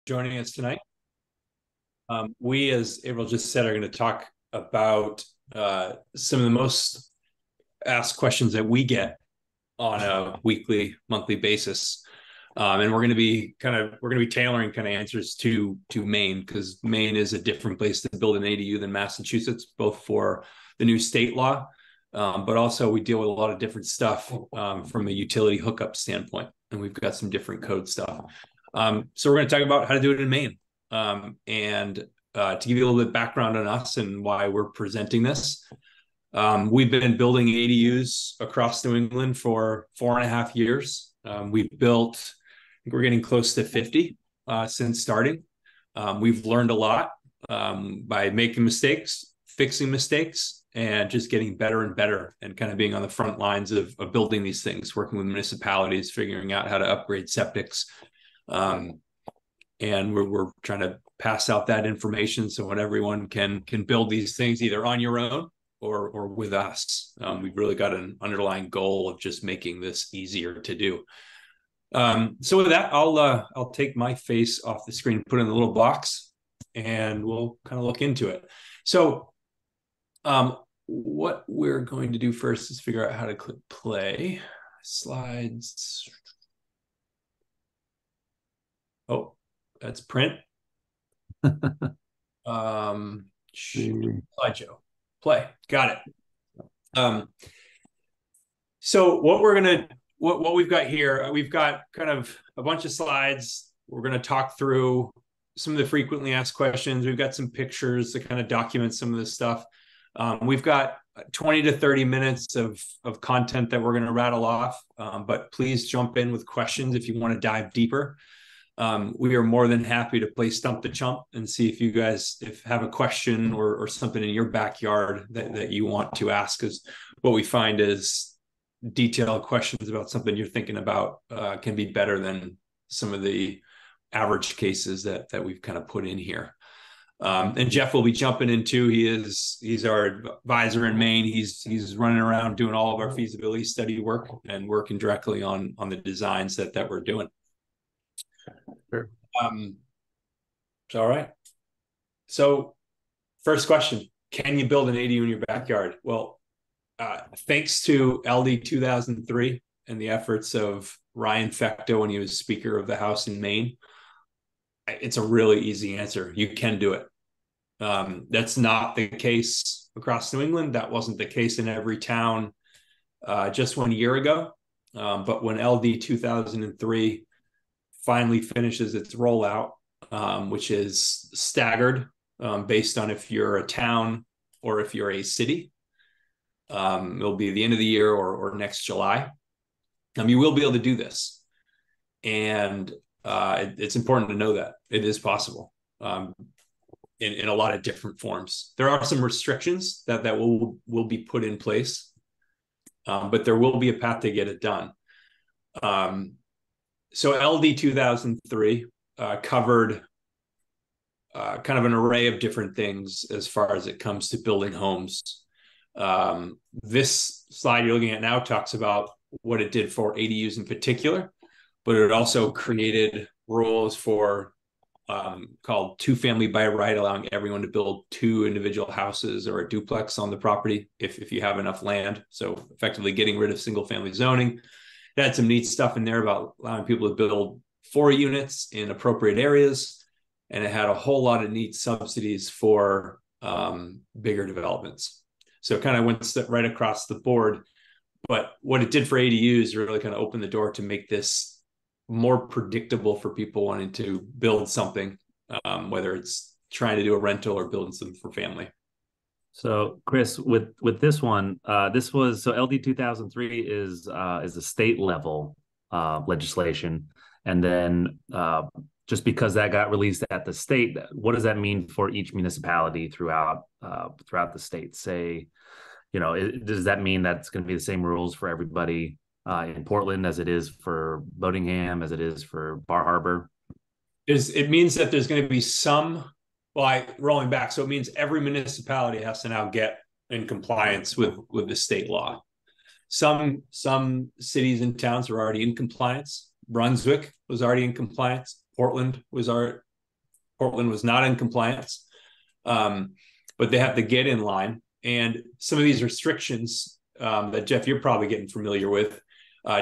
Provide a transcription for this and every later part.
joining us tonight. We, as April just said, are going to talk about some of the most asked questions that we get on a weekly, monthly basis. And we're going to be tailoring kind of answers to Maine, because Maine is a different place to build an ADU than Massachusetts, both for the new state law, but also we deal with a lot of different stuff from a utility hookup standpoint, and we've got some different code stuff. So we're going to talk about how to do it in Maine, and to give you a little bit of background on us and why we're presenting this. We've been building ADUs across New England for 4.5 years. We've built, I think we're getting close to 50 since starting. We've learned a lot by making mistakes, fixing mistakes, and just getting better and better, and kind of being on the front lines of building these things, working with municipalities, figuring out how to upgrade septics. And we're trying to pass out that information so when everyone can build these things either on your own or with us. We've really got an underlying goal of just making this easier to do. So with that, I'll take my face off the screen, put it in a little box, and we'll kind of look into it. So what we're going to do first is figure out how to click play. Slides. Oh, that's print. Slideshow. Play. Got it. So what we've got here, we've got kind of a bunch of slides. We're going to talk through some of the frequently asked questions. We've got some pictures to kind of document some of this stuff. We've got 20 to 30 minutes of content that we're going to rattle off, but please jump in with questions if you want to dive deeper. We are more than happy to play Stump the Chump and see if you guys have a question or something in your backyard that you want to ask, because what we find is detailed questions about something you're thinking about can be better than some of the average cases that we've kind of put in here. And Jeff will be jumping in too. He's our advisor in Maine. He's running around doing all of our feasibility study work and working directly on the designs that we're doing. Sure. All right. So first question, can you build an ADU in your backyard? Well, thanks to LD 2003 and the efforts of Ryan Fecto when he was Speaker of the House in Maine, it's a really easy answer. You can do it. That's not the case across New England. That wasn't the case in every town just 1 year ago. But when LD 2003 finally finishes its rollout, which is staggered based on if you're a town or if you're a city, it'll be the end of the year or next July. You will be able to do this. And it's important to know that it is possible in a lot of different forms. There are some restrictions that will be put in place, but there will be a path to get it done. So LD 2003 covered kind of an array of different things as far as it comes to building homes. This slide you're looking at now talks about what it did for ADUs in particular, but it also created rules for called two-family by right, allowing everyone to build 2 individual houses or a duplex on the property if you have enough land. So effectively getting rid of single-family zoning. It had some neat stuff in there about allowing people to build 4 units in appropriate areas, and it had a whole lot of neat subsidies for bigger developments. So it kind of went right across the board. But what it did for ADUs really kind of opened the door to make this more predictable for people wanting to build something, whether it's trying to do a rental or building something for family. So Chris, with this one, this was, so LD 2003 is a state level legislation. And then just because that got released at the state, what does that mean for each municipality throughout the state? Say, does that mean that it's going to be the same rules for everybody in Portland as it is for Boatingham, as it is for Bar Harbor? It means that there's going to be some, rolling back. So it means every municipality has to now get in compliance with the state law. Some cities and towns are already in compliance. Brunswick was already in compliance. Portland was Portland was not in compliance, but they have to get in line. And some of these restrictions that, Jeff, you're probably getting familiar with,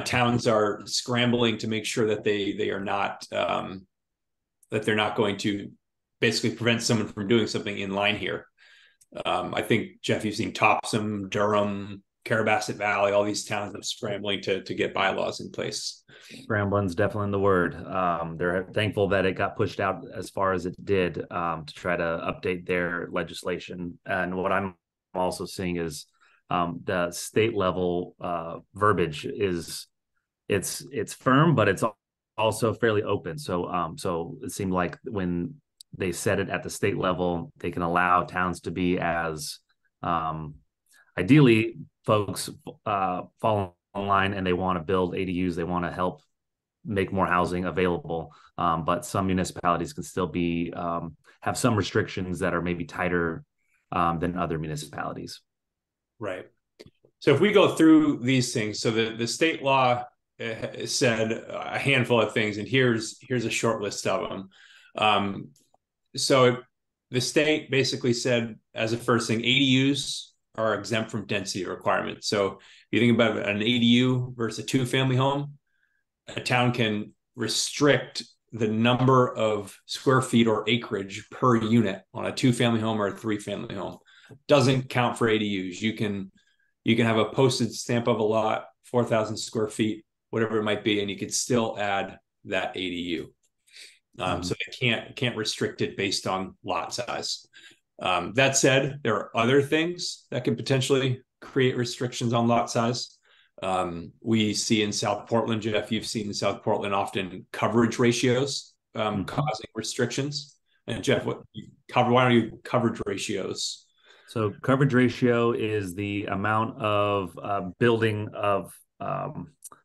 towns are scrambling to make sure that they are not that they're not going to basically prevent someone from doing something in line here. I think, Jeff, you've seen Topsom, Durham, Carrabassett Valley, all these towns are scrambling to get bylaws in place. Scrambling's definitely the word. They're thankful that it got pushed out as far as it did to try to update their legislation. And what I'm also seeing is the state level verbiage is it's firm, but it's also fairly open. So it seemed like when they set it at the state level, they can allow towns to be as ideally folks fall in line and they want to build ADUs, they want to help make more housing available. But some municipalities can still be have some restrictions that are maybe tighter than other municipalities. Right. So if we go through these things, so the state law said a handful of things, and here's a short list of them. So the state basically said, as a first thing, ADUs are exempt from density requirements. So if you think about an ADU versus a two-family home, a town can restrict the number of square feet or acreage per unit on a two-family home or a three-family home. Doesn't count for ADUs. You can have a posted stamp of a lot, 4,000 square feet, whatever it might be, and you could still add that ADU. So they can't restrict it based on lot size. That said, there are other things that can potentially create restrictions on lot size. We see in South Portland, Jeff, you've seen in South Portland often coverage ratios causing restrictions. And Jeff, why don't you coverage ratios? So coverage ratio is the amount of building of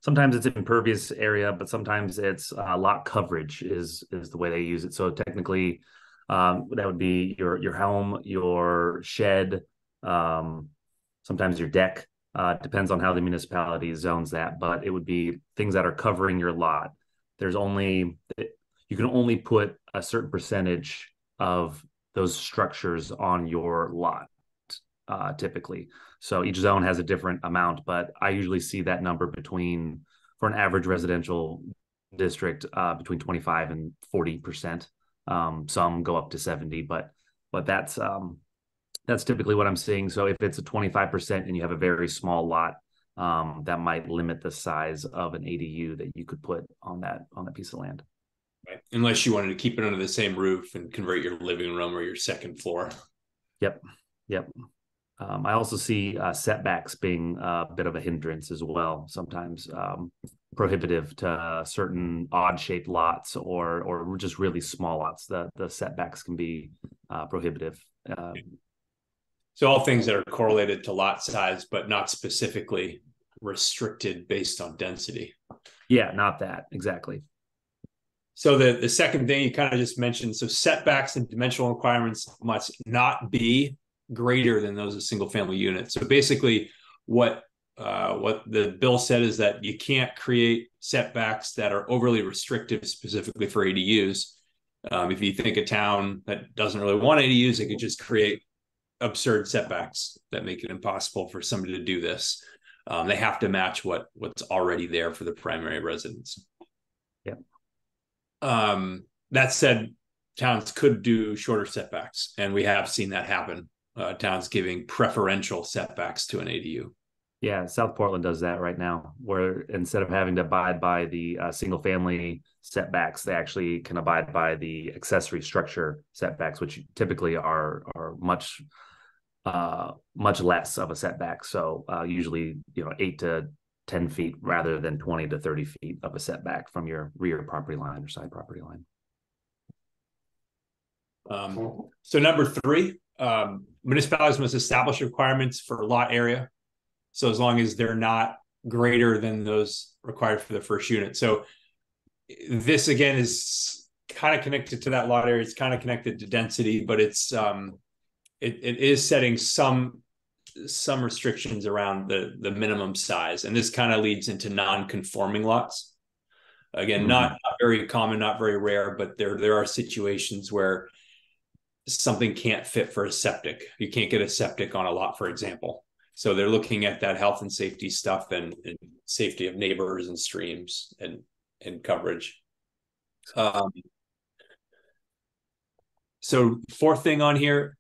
sometimes it's impervious area, but sometimes it's lot coverage is the way they use it. So technically, that would be your home, your shed, sometimes your deck. Depends on how the municipality zones that, but it would be things that are covering your lot. You can only put a certain percentage of those structures on your lot, typically. So each zone has a different amount, but I usually see that number for an average residential district, between 25 and 40%. Some go up to 70, but that's typically what I'm seeing. So if it's a 25% and you have a very small lot, that might limit the size of an ADU that you could put on that piece of land. Right. Unless you wanted to keep it under the same roof and convert your living room or your second floor. Yep. I also see setbacks being a bit of a hindrance as well. Sometimes prohibitive to certain odd-shaped lots or just really small lots. The setbacks can be prohibitive. So all things that are correlated to lot size, but not specifically restricted based on density. Yeah, not that exactly. So the second thing you kind of just mentioned, so setbacks and dimensional requirements must not be greater than those of single family units. So basically what the bill said is that you can't create setbacks that are overly restrictive specifically for ADUs. If you think a town that doesn't really want ADUs, it could just create absurd setbacks that make it impossible for somebody to do this. They have to match what's already there for the primary residence. Yeah. That said, towns could do shorter setbacks, and we have seen that happen. Towns giving preferential setbacks to an ADU. Yeah, South Portland does that right now, where instead of having to abide by the single family setbacks, they actually can abide by the accessory structure setbacks, which typically are much less of a setback. So usually 8 to 10 feet rather than 20 to 30 feet of a setback from your rear property line or side property line. So number 3, municipalities must establish requirements for lot area. So as long as they're not greater than those required for the first unit. So this again is kind of connected to that lot area. It's kind of connected to density, but it's it is setting some restrictions around the minimum size. And this kind of leads into non-conforming lots. Again, not very common, not very rare, but there are situations where something can't fit for a septic. You can't get a septic on a lot, for example. So they're looking at that health and safety stuff and safety of neighbors and streams and coverage. So fourth thing on here,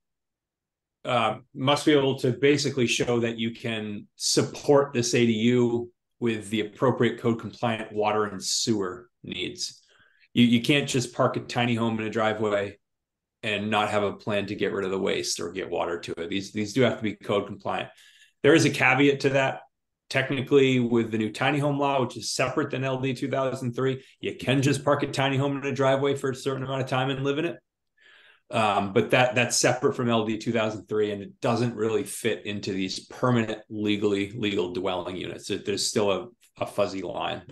must be able to basically show that you can support this ADU with the appropriate code compliant water and sewer needs. You can't just park a tiny home in a driveway and not have a plan to get rid of the waste or get water to it. These do have to be code compliant. There is a caveat to that. Technically, with the new tiny home law, which is separate than LD 2003, you can just park a tiny home in a driveway for a certain amount of time and live in it. But that's separate from LD 2003, and it doesn't really fit into these permanent legal dwelling units. There's still a fuzzy line.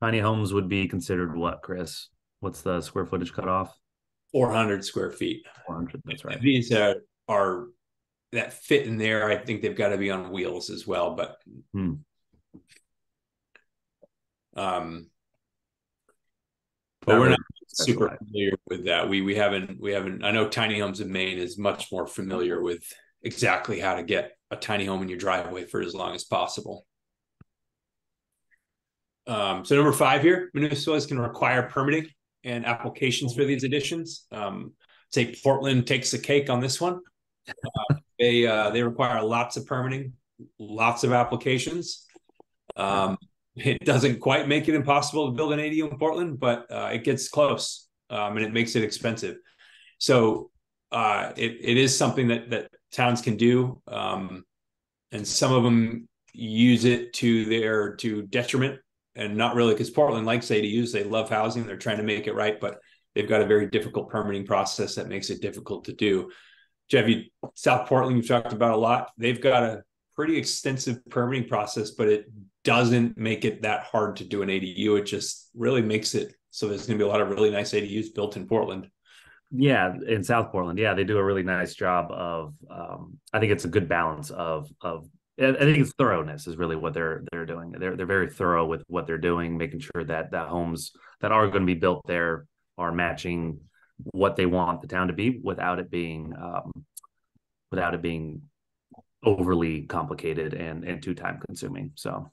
Tiny homes would be considered what, Chris? What's the square footage cutoff? 400 square feet. 400, that's right. These are that fit in there. I think they've got to be on wheels as well, but we're not super familiar with that. We haven't. I know tiny homes in Maine is much more familiar with exactly how to get a tiny home in your driveway for as long as possible. So number 5 here, municipalities can require permitting and applications for these additions. Say Portland takes the cake on this one. They require lots of permitting, lots of applications. It doesn't quite make it impossible to build an ADU in Portland, but it gets close, and it makes it expensive. So it is something that towns can do, and some of them use it to their detriment, and not really, because Portland likes ADUs. They love housing. They're trying to make it right, but they've got a very difficult permitting process that makes it difficult to do. Jeff, South Portland, you've talked about a lot. They've got a pretty extensive permitting process, but it doesn't make it that hard to do an ADU. It just really makes it so there's going to be a lot of really nice ADUs built in Portland. Yeah, in South Portland, yeah, they do a really nice job of. I think it's a good balance of. I think it's thoroughness is really what they're doing. They're very thorough with what they're doing, making sure that the homes that are going to be built there are matching what they want the town to be without it being overly complicated and too time consuming. So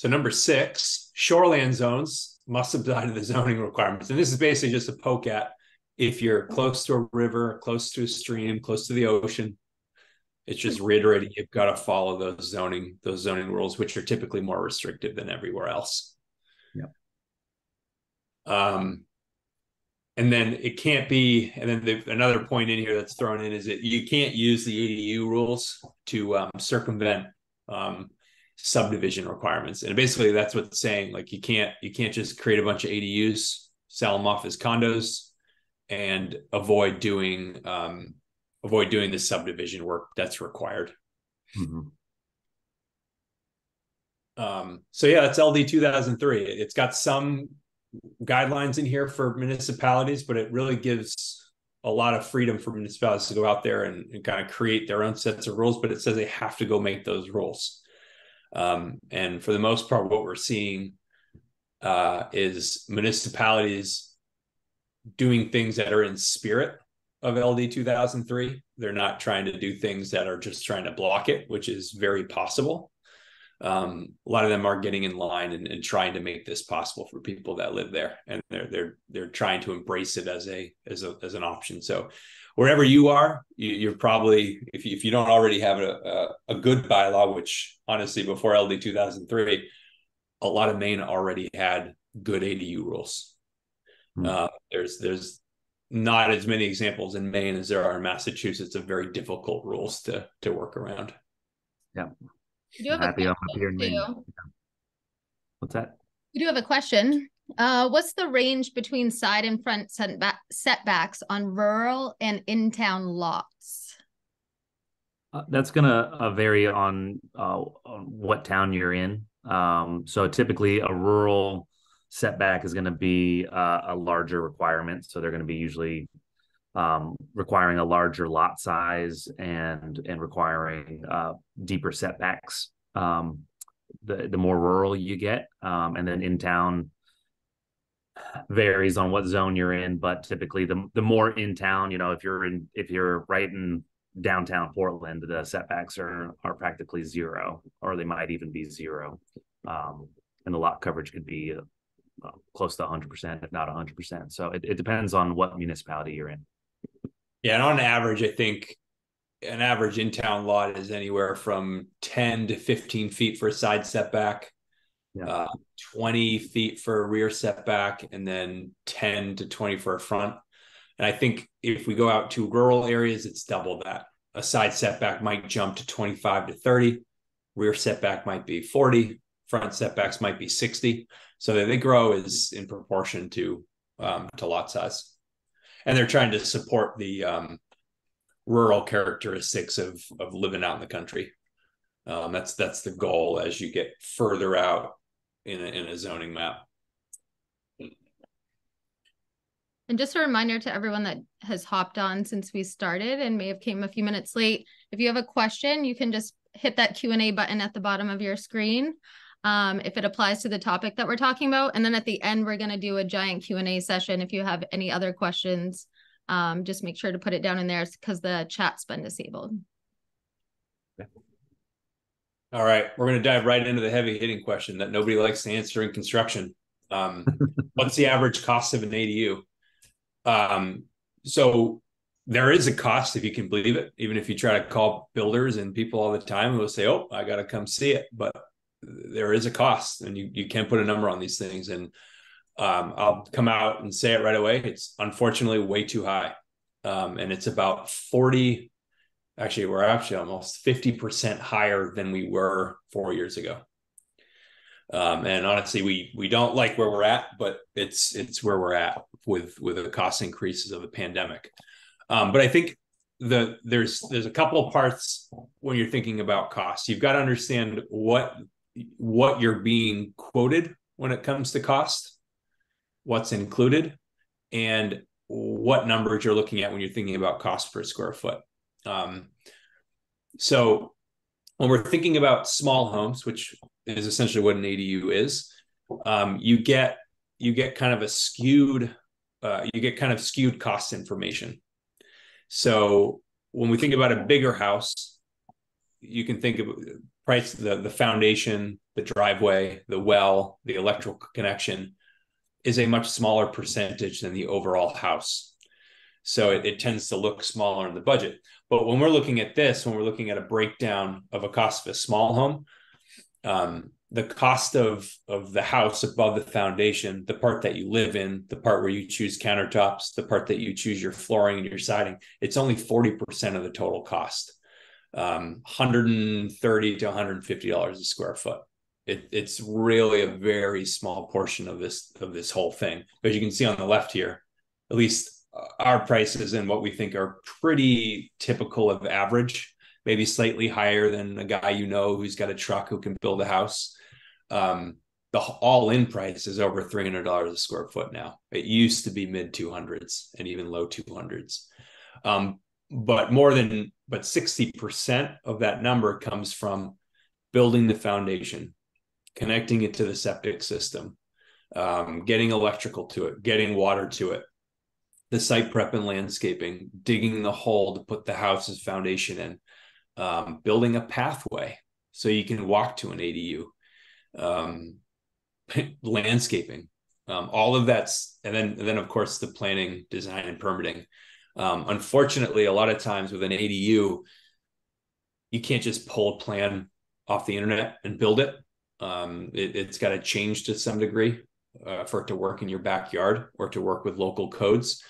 number 6, shoreland zones must abide to the zoning requirements. And this is basically just a poke at if you're close to a river, close to a stream, close to the ocean. It's just reiterating you've got to follow those zoning rules, which are typically more restrictive than everywhere else. And then it can't be, and then another point in here that's thrown in is that you can't use the ADU rules to circumvent subdivision requirements. And basically that's what it's saying. Like you can't just create a bunch of ADUs, sell them off as condos, and avoid doing the subdivision work that's required. So yeah, that's LD 2003. It's got some guidelines in here for municipalities, but it really gives a lot of freedom for municipalities to go out there and kind of create their own sets of rules, but it says they have to go make those rules. And for the most part, what we're seeing is municipalities doing things that are in spirit of LD 2003. They're not trying to do things that are just trying to block it, which is very possible. A lot of them are getting in line and trying to make this possible for people that live there, and they're trying to embrace it as an option. So wherever you are, you're probably, if you don't already have a good bylaw, which honestly before LD 2003, a lot of Maine already had good ADU rules. There's not as many examples in Maine as there are in Massachusetts of very difficult rules to work around. Yeah. You do have a question too. What's that? You do have a question. What's the range between side and front setbacks on rural and in-town lots? That's gonna vary on what town you're in. So typically a rural setback is going to be a larger requirement. So they're going to be usually requiring a larger lot size and requiring deeper setbacks the more rural you get, and then in town varies on what zone you're in, but typically the more in town, if you're right in downtown Portland, the setbacks are practically zero, or they might even be zero, and the lot coverage could be close to 100%, if not 100%. So it depends on what municipality you're in. Yeah, and on average, I think an average in-town lot is anywhere from 10 to 15 feet for a side setback, 20 feet for a rear setback, and then 10 to 20 for a front. And I think if we go out to rural areas, it's double that. A side setback might jump to 25 to 30, rear setback might be 40, front setbacks might be 60. So they grow is in proportion to lot size. And they're trying to support the rural characteristics of living out in the country. That's the goal as you get further out in a zoning map. And just a reminder to everyone that has hopped on since we started and may have came a few minutes late, if you have a question, you can just hit that Q&A button at the bottom of your screen, if it applies to the topic that we're talking about. And then at the end, we're going to do a giant Q&A session. If you have any other questions, just make sure to put it down in there because the chat's been disabled. All right, we're going to dive right into the heavy hitting question that nobody likes to answer in construction. What's the average cost of an ADU? So there is a cost, if you can believe it, even if you try to call builders and people all the time who will say, oh, I got to come see it. But there is a cost, and you can't put a number on these things. And I'll come out and say it right away. It's unfortunately way too high. And it's about 40, actually, we're actually almost 50% higher than we were 4 years ago. And honestly, we don't like where we're at, but it's where we're at with the cost increases of the pandemic. But I think there's a couple of parts when you're thinking about cost. You've got to understand what you're being quoted when it comes to cost, what's included, and what numbers you're looking at when you're thinking about cost per square foot. So when we're thinking about small homes, which is essentially what an ADU is, you get kind of skewed cost information. So when we think about a bigger house, you can think of price, the foundation, the driveway, the well, the electrical connection is a much smaller percentage than the overall house. So it tends to look smaller in the budget. But when we're looking at this, when we're looking at a breakdown of a cost of a small home, the cost of the house above the foundation, the part that you live in, the part where you choose countertops, the part that you choose your flooring and your siding, it's only 40% of the total cost. $130 to $150 a square foot. It's really a very small portion of this whole thing. As you can see on the left here, at least our prices and what we think are pretty typical of average, maybe slightly higher than a guy who's got a truck who can build a house. The all-in price is over $300 a square foot now. It used to be mid 200s and even low 200s. But 60% of that number comes from building the foundation, connecting it to the septic system, getting electrical to it, getting water to it, the site prep and landscaping, digging the hole to put the house's foundation in, building a pathway so you can walk to an ADU, landscaping, all of that's, and then of course the planning, design, and permitting. Unfortunately, a lot of times with an ADU, you can't just pull a plan off the internet and build it. It's got to change to some degree for it to work in your backyard or to work with local codes.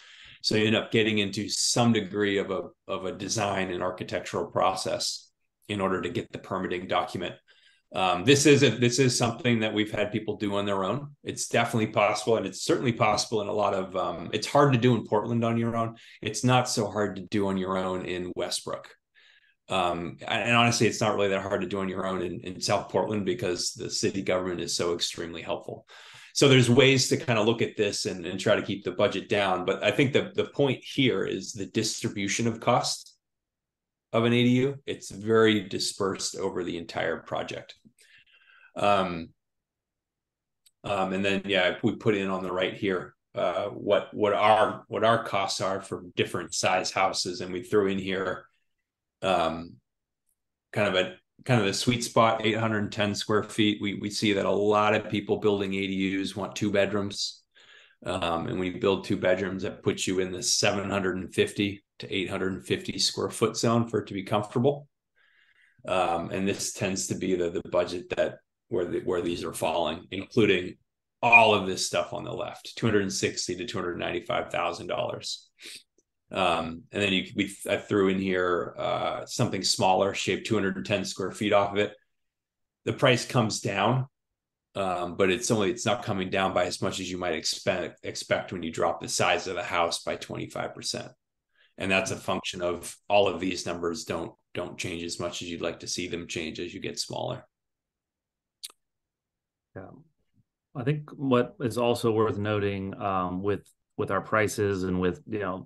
So you end up getting into some degree of a design and architectural process in order to get the permitting document. This is something that we've had people do on their own. It's definitely possible, and it's certainly possible in a lot of. It's hard to do in Portland on your own. It's not so hard to do on your own in Westbrook. And honestly, it's not really that hard to do on your own in South Portland because the city government is so extremely helpful. So there's ways to kind of look at this and try to keep the budget down. But I think the point here is the distribution of cost of an ADU. It's very dispersed over the entire project. And then, yeah, we put in on the right here what our costs are for different size houses, and we threw in here kind of the sweet spot, 810 square feet. We see that a lot of people building ADUs want 2 bedrooms. And when you build 2 bedrooms, that puts you in the 750 to 850 square foot zone for it to be comfortable. And this tends to be the budget that where these are falling, including all of this stuff on the left, $260,000 to $295,000. And then I threw in here something smaller, shaped 210 square feet off of it. The price comes down, but it's not coming down by as much as you might expect when you drop the size of the house by 25%. And that's a function of all of these numbers don't change as much as you'd like to see them change as you get smaller. Yeah. I think what is also worth noting with our prices and with,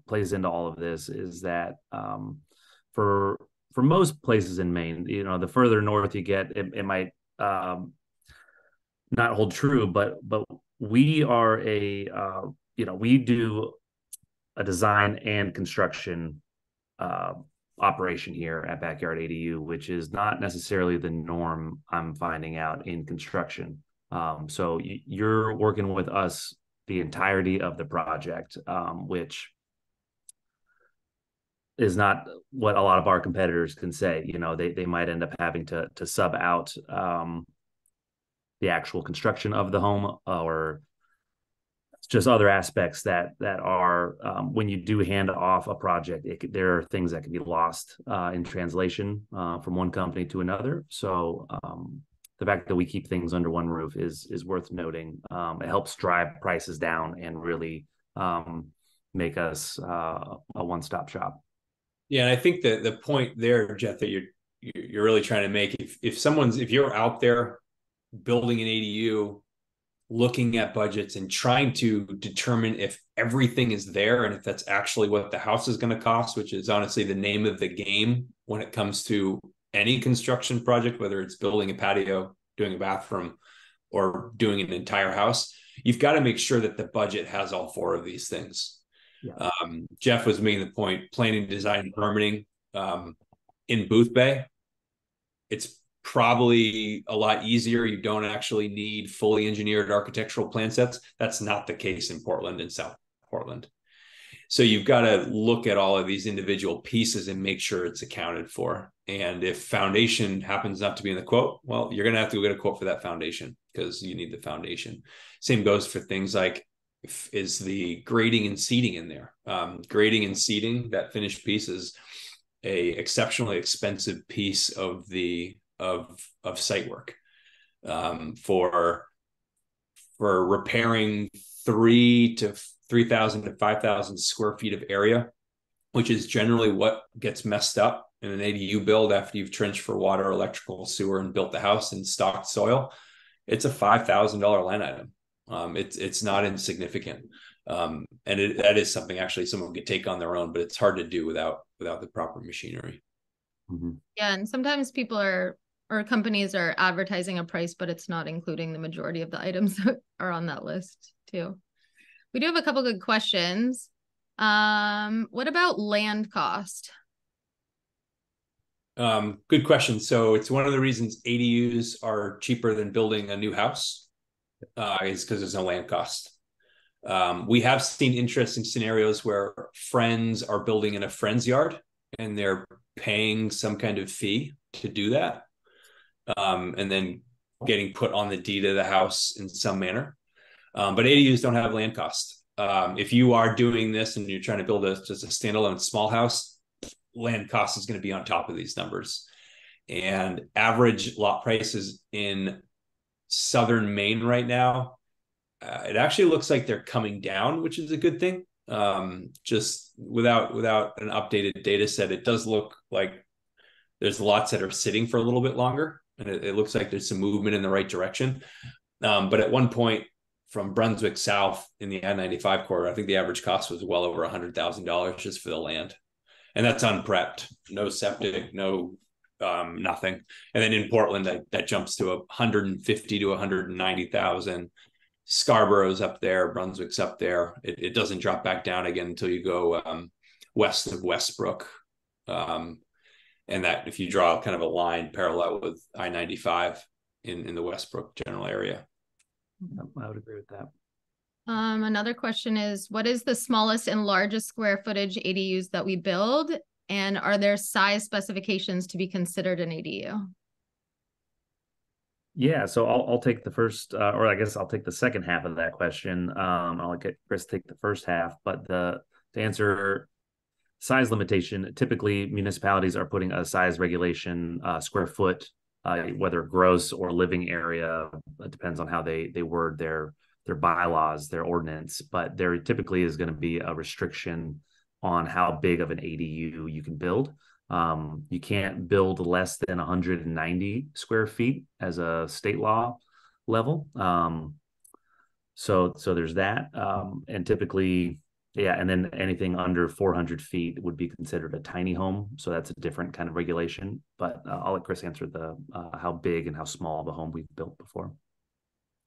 plays into all of this is that for most places in Maine, the further north you get, it might not hold true, but we are we do a design and construction operation here at Backyard ADU, which is not necessarily the norm I'm finding out in construction. So you're working with us the entirety of the project, which is not what a lot of our competitors can say. They might end up having to sub out the actual construction of the home, or just other aspects that are when you do hand off a project, there are things that can be lost in translation from one company to another. So the fact that we keep things under one roof is worth noting. It helps drive prices down and really make us a one-stop shop. Yeah, and I think that the point there, Jeff, that you're really trying to make, if you're out there building an ADU, looking at budgets and trying to determine if everything is there and if that's actually what the house is going to cost, which is honestly the name of the game when it comes to any construction project, whether it's building a patio, doing a bathroom, or doing an entire house, you've got to make sure that the budget has all 4 of these things. Yeah. Jeff was making the point, planning, design, and permitting in Booth Bay. It's probably a lot easier. You don't actually need fully engineered architectural plan sets. That's not the case in Portland and South Portland. So you've got to look at all of these individual pieces and make sure it's accounted for. And if foundation happens not to be in the quote, well, you're going to have to go get a quote for that foundation because you need the foundation. Same goes for things like, is the grading and seating in there? Grading and seating, that finished piece, is a exceptionally expensive piece of site work for repairing 3,000 to 5,000 square feet of area, which is generally what gets messed up in an ADU build after you've trenched for water, electrical, sewer, and built the house and stocked soil. It's a $5,000 line item. It's not insignificant. And that is something actually someone could take on their own, but it's hard to do without the proper machinery. Mm-hmm. Yeah, and sometimes people or companies are advertising a price, but it's not including the majority of the items that are on that list too. We do have a couple good questions. What about land cost? Good question. So it's one of the reasons ADUs are cheaper than building a new house, is because there's no land cost. We have seen interesting scenarios where friends are building in a friend's yard and they're paying some kind of fee to do that. And then getting put on the deed of the house in some manner. But ADUs don't have land cost. If you are doing this and you're trying to build just a standalone small house, land cost is going to be on top of these numbers. And average lot prices in southern Maine right now, it actually looks like they're coming down, which is a good thing. Just without an updated data set, it does look like there's lots that are sitting for a little bit longer. And it looks like there's some movement in the right direction. But at one point from Brunswick South in the I-95 corridor, I think the average cost was well over $100,000 just for the land. and that's unprepped, no septic, no nothing. And then in Portland, that jumps to 150 to 190,000. Scarborough's up there, Brunswick's up there. It doesn't drop back down again until you go west of Westbrook. And that, if you draw kind of a line parallel with I-95 in the Westbrook general area. I would agree with that. Another question is, what is the smallest and largest square footage ADUs that we build? And are there size specifications to be considered an ADU? Yeah, so I'll take the first, or I guess I'll take the second half of that question. I'll let Chris take the first half, but to answer size limitation, typically municipalities are putting a size regulation, square foot, whether gross or living area. It depends on how they word their bylaws, their ordinance, but there typically is going to be a restriction on how big of an ADU you can build. You can't build less than 190 square feet as a state law level. So there's that. And typically, yeah, and then anything under 400 feet would be considered a tiny home. So that's a different kind of regulation. But I'll let Chris answer the how big and how small the home we've built before.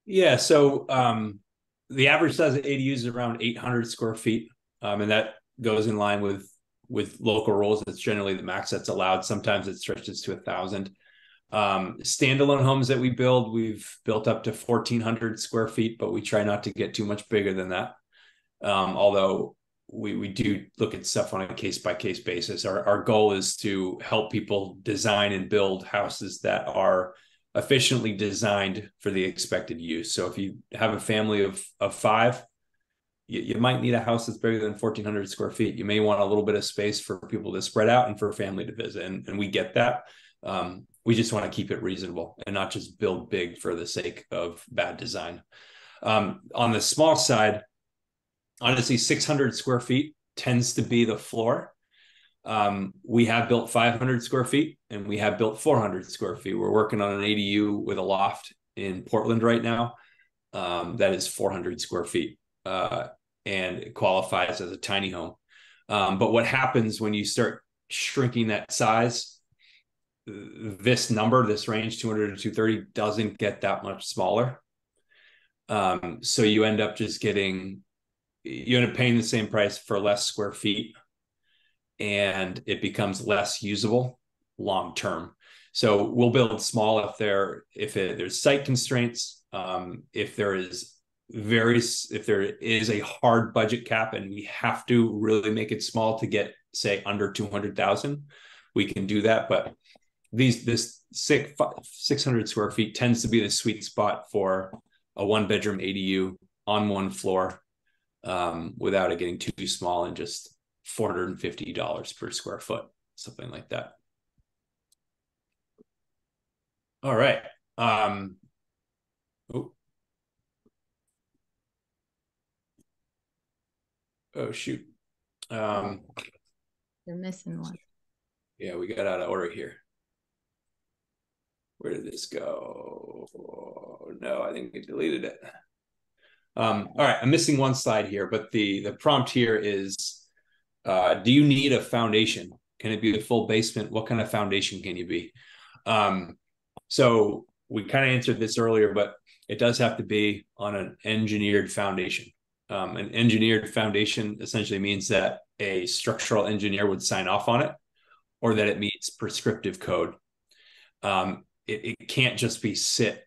Yeah, so the average size of ADUs is around 800 square feet, and that goes in line with local rules. It's generally the max that's allowed. Sometimes it stretches to 1,000. Standalone homes that we build, we've built up to 1,400 square feet, but we try not to get too much bigger than that. Although we do look at stuff on a case-by-case basis. Our goal is to help people design and build houses that are efficiently designed for the expected use. So if you have a family of five, you might need a house that's bigger than 1,400 square feet. You may want a little bit of space for people to spread out and for family to visit. And we get that. We just want to keep it reasonable and not just build big for the sake of bad design. On the small side, honestly, 600 square feet tends to be the floor. We have built 500 square feet and we have built 400 square feet. We're working on an ADU with a loft in Portland right now. That is 400 square feet. And it qualifies as a tiny home. But what happens when you start shrinking that size, this number, this range, 200 to 230, doesn't get that much smaller. So you end up paying the same price for less square feet, and it becomes less usable long term. So we'll build small if there's site constraints, if there is a hard budget cap and we have to really make it small to get, say, under 200,000, we can do that. But this 600 square feet tends to be the sweet spot for a one-bedroom ADU on one floor, without it getting too small and just $450 per square foot, something like that. All right. Oh shoot. You're missing one. Yeah, we got out of order here. Where did this go? Oh, no, I think we deleted it. All right, I'm missing one slide here, but the prompt here is, do you need a foundation? Can it be a full basement? What kind of foundation can you be? So we kind of answered this earlier, but it does have to be on an engineered foundation. An engineered foundation essentially means that a structural engineer would sign off on it, or that it meets prescriptive code. It can't just be sit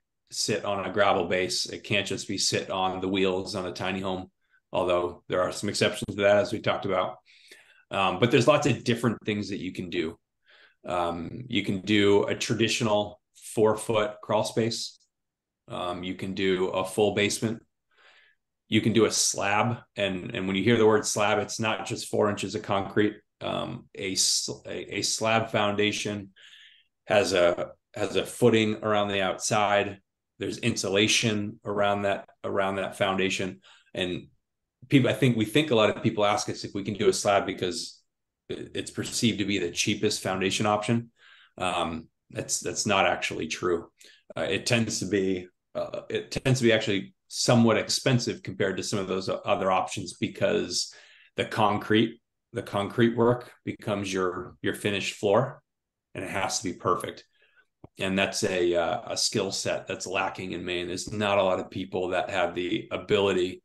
on a gravel base. It can't just be sit on the wheels on a tiny home, although there are some exceptions to that, as we talked about. But there's lots of different things that you can do. You can do a traditional 4-foot crawl space. You can do a full basement. You can do a slab. And when you hear the word slab, it's not just 4 inches of concrete. A slab foundation has a footing around the outside. There's insulation around that foundation. And we think a lot of people ask us if we can do a slab because it's perceived to be the cheapest foundation option. That's not actually true. It tends to be actually somewhat expensive compared to some of those other options, because the concrete the concrete work becomes your finished floor, and it has to be perfect. And that's a skill set that's lacking in Maine. There's not a lot of people that have the ability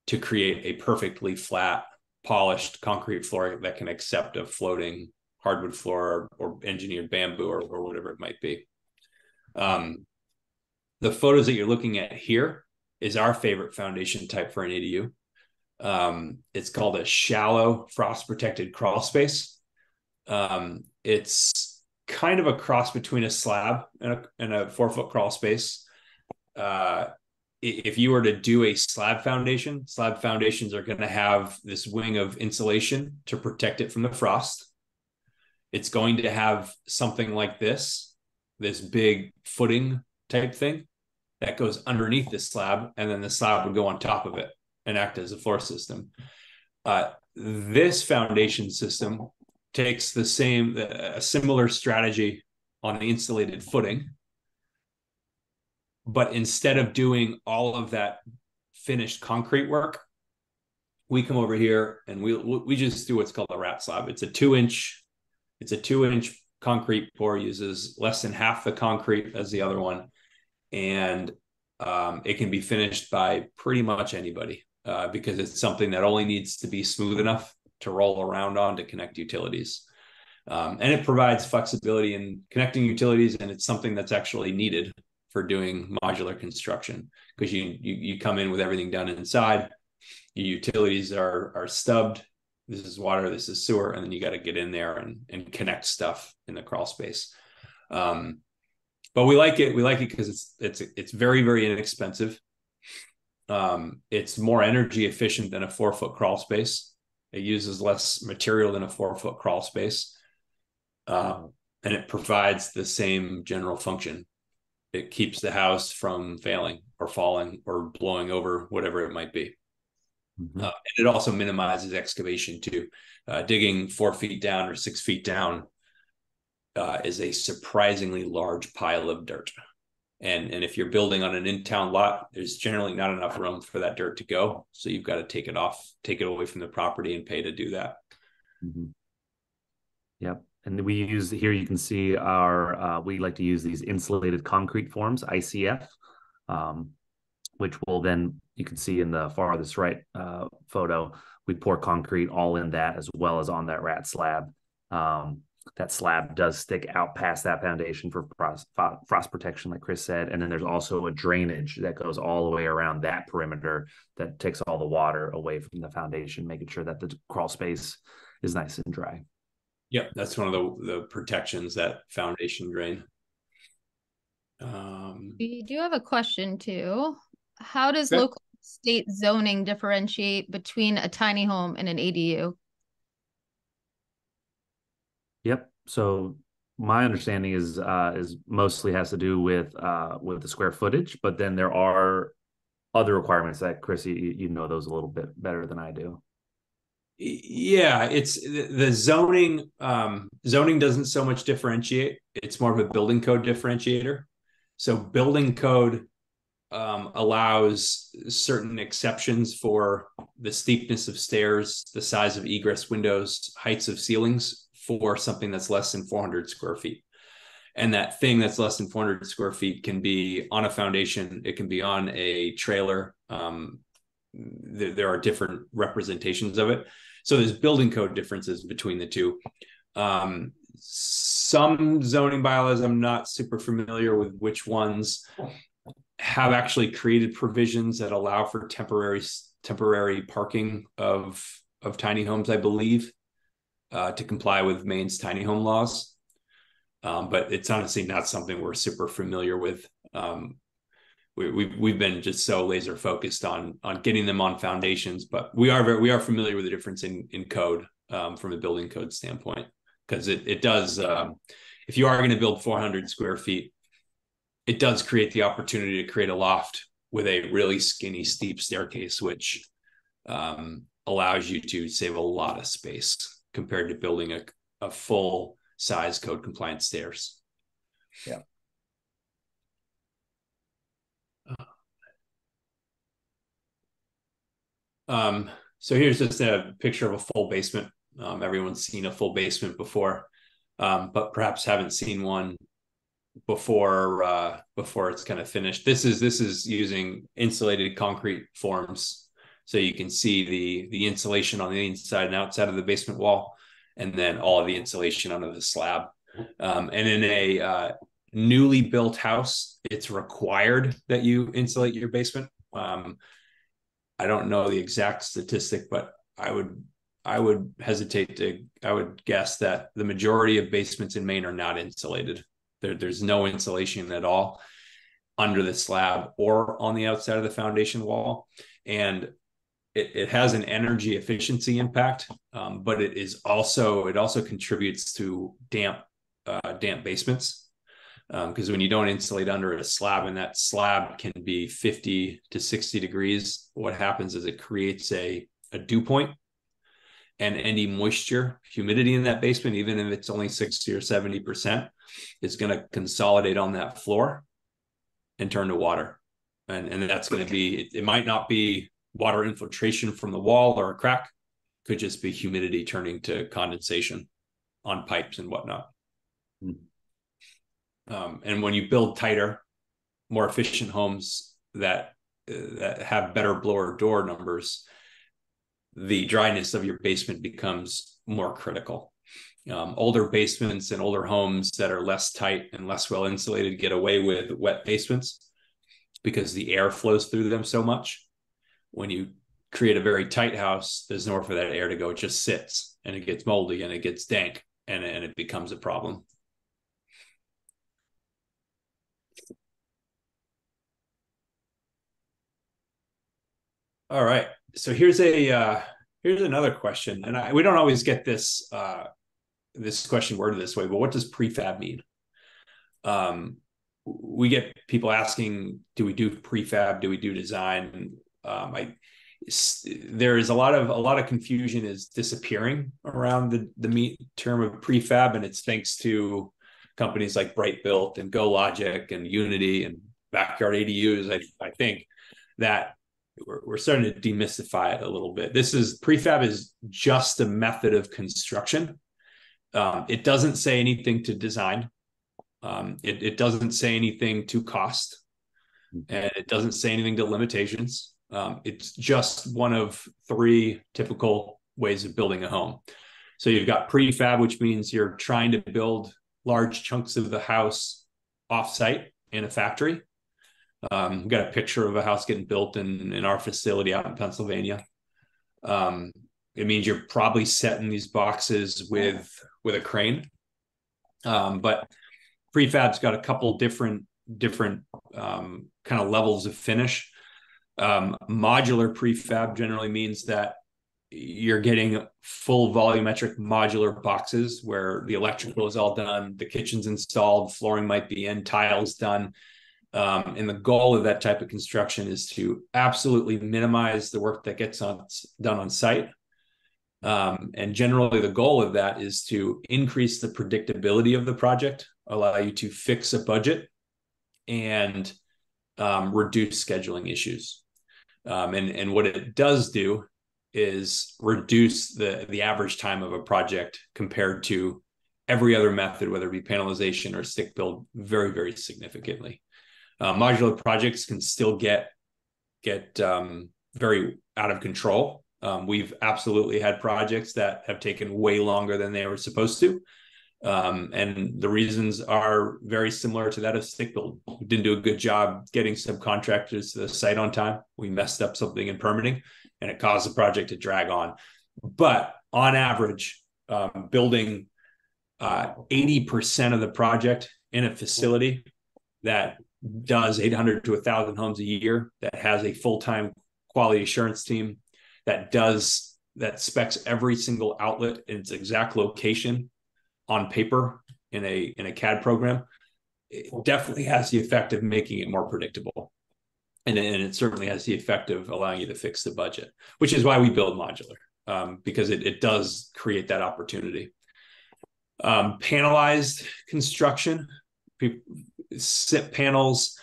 to create a perfectly flat, polished concrete floor that can accept a floating hardwood floor or engineered bamboo or whatever it might be. The photos that you're looking at here is our favorite foundation type for an ADU. It's called a shallow frost protected crawl space. It's kind of a cross between a slab and a 4-foot crawl space. If you were to do a slab foundations are going to have this wing of insulation to protect it from the frost. It's going to have something like this big footing type thing that goes underneath the slab, and then the slab would go on top of it and act as a floor system. This foundation system takes a similar strategy on the insulated footing, but instead of doing all of that finished concrete work, we come over here and we just do what's called a rat slab. It's a 2-inch concrete pour, uses less than half the concrete as the other one, and it can be finished by pretty much anybody because it's something that only needs to be smooth enough to roll around on to connect utilities. And it provides flexibility in connecting utilities, and it's something that's actually needed for doing modular construction, because you come in with everything done inside. Your utilities are stubbed. This is water, this is sewer, and then you got to get in there and connect stuff in the crawl space. But we like it. We like it because it's very, very inexpensive. It's more energy efficient than a 4-foot crawl space. It uses less material than a 4-foot crawl space, and it provides the same general function. It keeps the house from failing or falling or blowing over, whatever it might be. Mm-hmm. And it also minimizes excavation too. Digging 4 feet down or 6 feet down is a surprisingly large pile of dirt. And if you're building on an in-town lot, there's generally not enough room for that dirt to go. So you've got to take it away from the property and pay to do that. Mm-hmm. Yep. And we use here, you can see we like to use these insulated concrete forms, ICF, which will then, you can see in the farthest right photo, we pour concrete all in that as well as on that rat slab. That slab does stick out past that foundation for frost protection, like Chris said. And then there's also a drainage that goes all the way around that perimeter that takes all the water away from the foundation, making sure that the crawl space is nice and dry. Yep, that's one of the protections, that foundation drain. We do have a question too. How does local state zoning differentiate between a tiny home and an ADU? Yep. So my understanding is mostly has to do with the square footage, but then there are other requirements that, Chris, you know those a little bit better than I do. Yeah, it's the zoning. Zoning doesn't so much differentiate. It's more of a building code differentiator. So building code allows certain exceptions for the steepness of stairs, the size of egress windows, heights of ceilings for something that's less than 400 square feet. And that thing that's less than 400 square feet can be on a foundation. It can be on a trailer. There are different representations of it. So there's building code differences between the two. Some zoning bylaws, I'm not super familiar with which ones have actually created provisions that allow for temporary parking of tiny homes, I believe, to comply with Maine's tiny home laws. But it's honestly not something we're super familiar with. We've been just so laser focused on getting them on foundations, but we are familiar with the difference in code from a building code standpoint, because it does, if you are going to build 400 square feet, it does create the opportunity to create a loft with a really skinny, steep staircase, which allows you to save a lot of space compared to building a full size code compliant stairs. Yeah. So here's just a picture of a full basement Everyone's seen a full basement before, but perhaps haven't seen one before it's kind of finished. This is using insulated concrete forms, so you can see the insulation on the inside and outside of the basement wall, and then all of the insulation under the slab. And in a newly built house, it's required that you insulate your basement. I don't know the exact statistic, but I would guess that the majority of basements in Maine are not insulated. There's no insulation at all under the slab or on the outside of the foundation wall. And it has an energy efficiency impact, but it also contributes to damp basements. Because when you don't insulate under a slab, and that slab can be 50 to 60 degrees, what happens is it creates a dew point, and any moisture, humidity in that basement, even if it's only 60 or 70%, is going to consolidate on that floor and turn to water. And that's going to be, it might not be water infiltration from the wall or a crack, could just be humidity turning to condensation on pipes and whatnot. And when you build tighter, more efficient homes that have better blower door numbers, the dryness of your basement becomes more critical. Older basements and older homes that are less tight and less well insulated get away with wet basements because the air flows through them so much. When you create a very tight house, there's nowhere for that air to go. It just sits, and it gets moldy and it gets dank, and it becomes a problem. All right. So here's another question, and we don't always get this question worded this way, but what does prefab mean? We get people asking, do we do prefab? Do we do design? There is a lot of confusion is disappearing around the term of prefab, and it's thanks to companies like Bright Built and GoLogic and Unity and Backyard ADUs. I think that we're starting to demystify it a little bit. Prefab is just a method of construction. It doesn't say anything to design. It doesn't say anything to cost, and it doesn't say anything to limitations. It's just one of three typical ways of building a home. So you've got prefab, which means you're trying to build large chunks of the house offsite in a factory. We've got a picture of a house getting built in our facility out in Pennsylvania. It means you're probably setting these boxes with a crane. But prefab's got a couple different kind of levels of finish. Modular prefab generally means that you're getting full volumetric modular boxes where the electrical is all done, the kitchen's installed, flooring might be in, tiles done. And the goal of that type of construction is to absolutely minimize the work that gets done on site. And generally the goal of that is to increase the predictability of the project, allow you to fix a budget, and reduce scheduling issues. And what it does do is reduce the average time of a project compared to every other method, whether it be panelization or stick build, very, very significantly. Modular projects can still get very out of control. We've absolutely had projects that have taken way longer than they were supposed to. And the reasons are very similar to that of stick build. We didn't do a good job getting subcontractors to the site on time. We messed up something in permitting, and it caused the project to drag on. But on average, building 80% of the project in a facility that does 800 to 1,000 homes a year, that has a full-time quality assurance team, that specs every single outlet in its exact location on paper in a CAD program, it definitely has the effect of making it more predictable. And it certainly has the effect of allowing you to fix the budget, which is why we build modular, because it does create that opportunity. Panelized construction, SIP panels,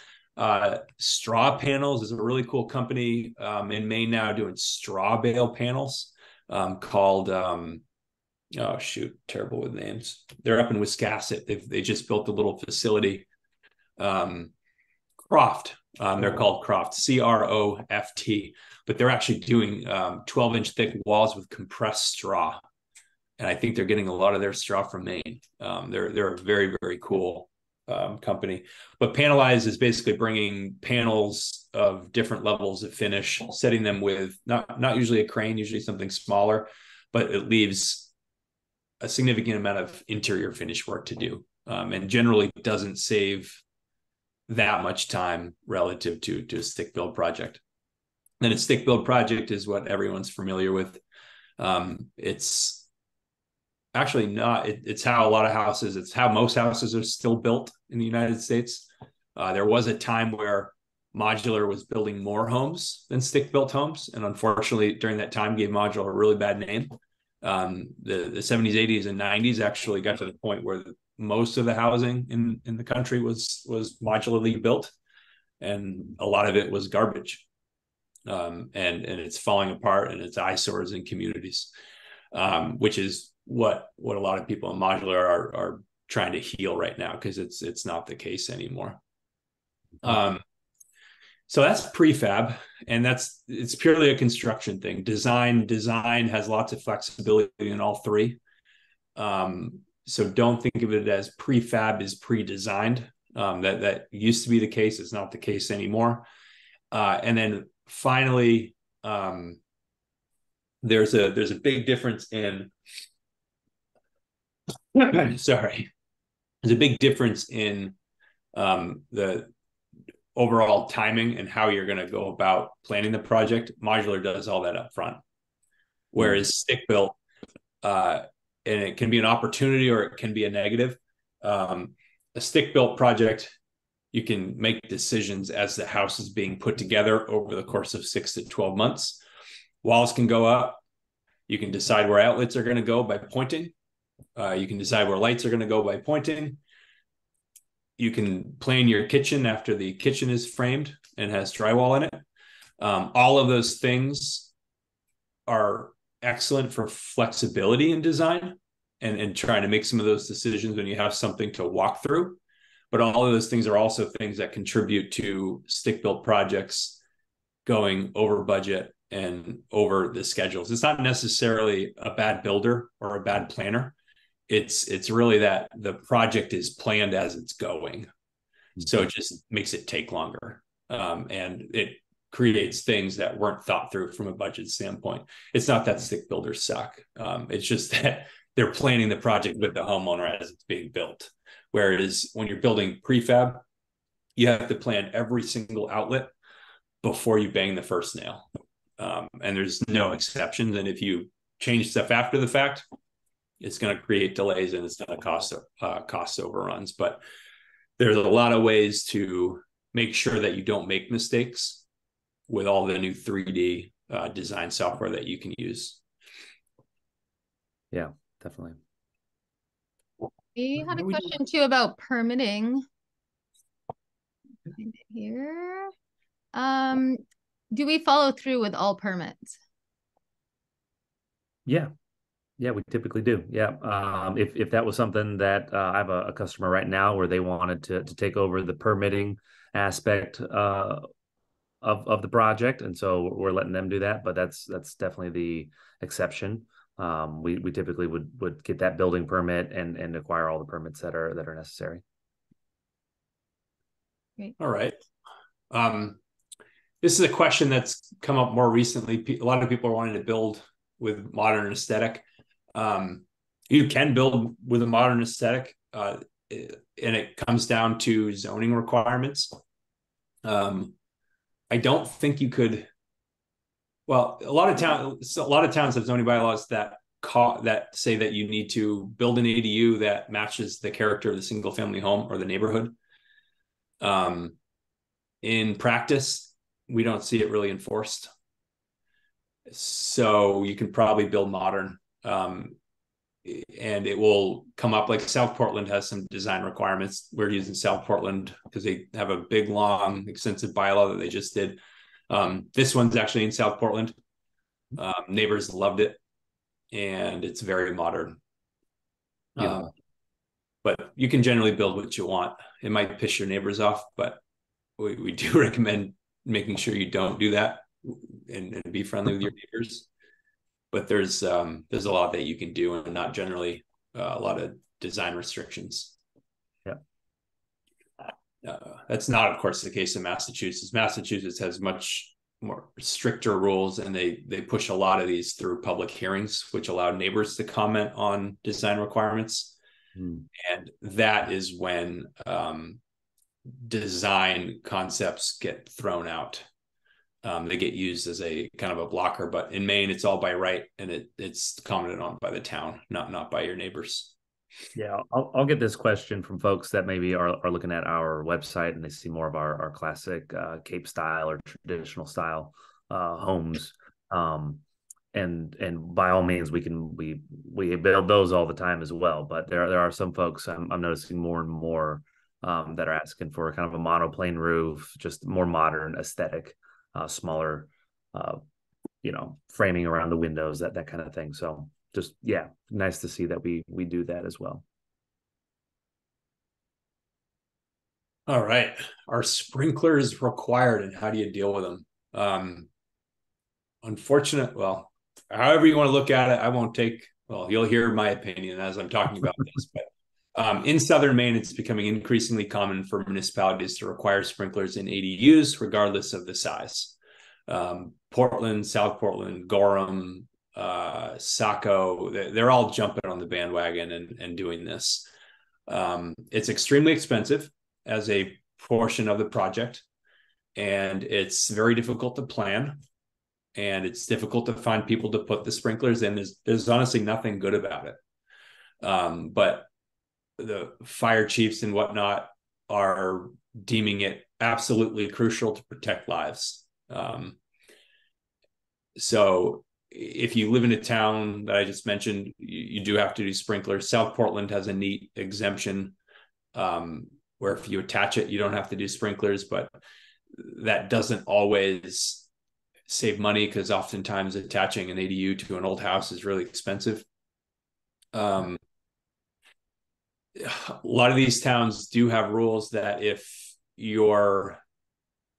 Straw Panels is a really cool company in Maine now doing straw bale panels called Oh shoot, terrible with names. They're up in Wiscasset. They just built a little facility. Croft. They're called Croft, Croft, but they're actually doing 12-inch thick walls with compressed straw. And I think they're getting a lot of their straw from Maine. They're a very, very cool company. But Panelize is basically bringing panels of different levels of finish, setting them with not usually a crane, usually something smaller, but it leaves a significant amount of interior finish work to do, and generally doesn't save that much time relative to a stick build project. Then a stick build project is what everyone's familiar with. It's actually not. It's how a lot of houses. It's how most houses are still built in the United States. There was a time where modular was building more homes than stick built homes, and unfortunately, during that time, gave modular a really bad name. The 70s, 80s, and 90s actually got to the point where most of the housing in the country was modularly built, and a lot of it was garbage. And it's falling apart, and it's eyesores in communities, which is what a lot of people in modular are trying to heal right now, because it's not the case anymore. So that's prefab, and it's purely a construction thing. Design has lots of flexibility in all three. So don't think of it as prefab is pre-designed. That used to be the case. It's not the case anymore. And then finally, there's a big difference in sorry. There's a big difference in the overall timing and how you're going to go about planning the project. Modular does all that up front, whereas stick built, and it can be an opportunity or it can be a negative. A stick built project, you can make decisions as the house is being put together over the course of 6 to 12 months. Walls can go up. You can decide where outlets are going to go by pointing. You can decide where lights are going to go by pointing. You can plan your kitchen after the kitchen is framed and has drywall in it. All of those things are excellent for flexibility in design and trying to make some of those decisions when you have something to walk through. But all of those things are also things that contribute to stick-built projects going over budget and over the schedules. It's not necessarily a bad builder or a bad planner. It's really that the project is planned as it's going. So it just makes it take longer. And it creates things that weren't thought through from a budget standpoint. It's not that stick builders suck. It's just that they're planning the project with the homeowner as it's being built. Whereas when you're building prefab, you have to plan every single outlet before you bang the first nail. And there's no exceptions. And if you change stuff after the fact, it's going to create delays and it's going to cost overruns. But there's a lot of ways to make sure that you don't make mistakes with all the new 3D design software that you can use. Yeah, definitely. We had a question too about permitting. Find it here. Do we follow through with all permits? Yeah, we typically do. Yeah. If that was something that I have a customer right now where they wanted to take over the permitting aspect of the project, and so we're letting them do that. But that's definitely the exception. We typically would get that building permit and acquire all the permits that are necessary. Great. All right. This is a question that's come up more recently. A lot of people are wanting to build with modern aesthetic. You can build with a modern aesthetic, and it comes down to zoning requirements. I don't think you could. Well, a lot of towns have zoning bylaws that say that you need to build an ADU that matches the character of the single family home or the neighborhood. In practice, we don't see it really enforced. So you can probably build modern, and it will come up. Like South Portland has some design requirements. We're using South Portland because they have a big, long, extensive bylaw that they just did. This one's actually in South Portland. Neighbors loved it. and it's very modern. Yeah. But you can generally build what you want. It might piss your neighbors off, but we do recommend making sure you don't do that, and be friendly with your neighbors. But there's a lot that you can do, and not generally a lot of design restrictions. Yeah. That's not, of course, the case in Massachusetts. Massachusetts has much more stricter rules, and they push a lot of these through public hearings, which allow neighbors to comment on design requirements. And that is when design concepts get thrown out. They get used as a kind of a blocker, but in Maine, it's all by right, and it's commented on by the town, not by your neighbors. Yeah, I'll get this question from folks that maybe are looking at our website and they see more of our classic Cape style or traditional style homes. And by all means, we build those all the time as well. But there are some folks I'm noticing more and more that are asking for kind of a monoplane roof, just more modern aesthetic, smaller, framing around the windows, that kind of thing. So just, yeah, nice to see that we do that as well. All right. Are sprinklers required, and how do you deal with them? Well, however you want to look at it, I won't take, well, you'll hear my opinion as I'm talking about this, but in Southern Maine, it's becoming increasingly common for municipalities to require sprinklers in ADUs, regardless of the size. Portland, South Portland, Gorham, Saco, they're all jumping on the bandwagon and doing this. It's extremely expensive as a portion of the project, and it's very difficult to plan, and it's difficult to find people to put the sprinklers in. There's honestly nothing good about it. But the fire chiefs and whatnot are deeming it absolutely crucial to protect lives. So if you live in a town that I just mentioned, you do have to do sprinklers. South Portland has a neat exemption where if you attach it, you don't have to do sprinklers, but that doesn't always save money, because oftentimes attaching an ADU to an old house is really expensive. A lot of these towns do have rules that if you're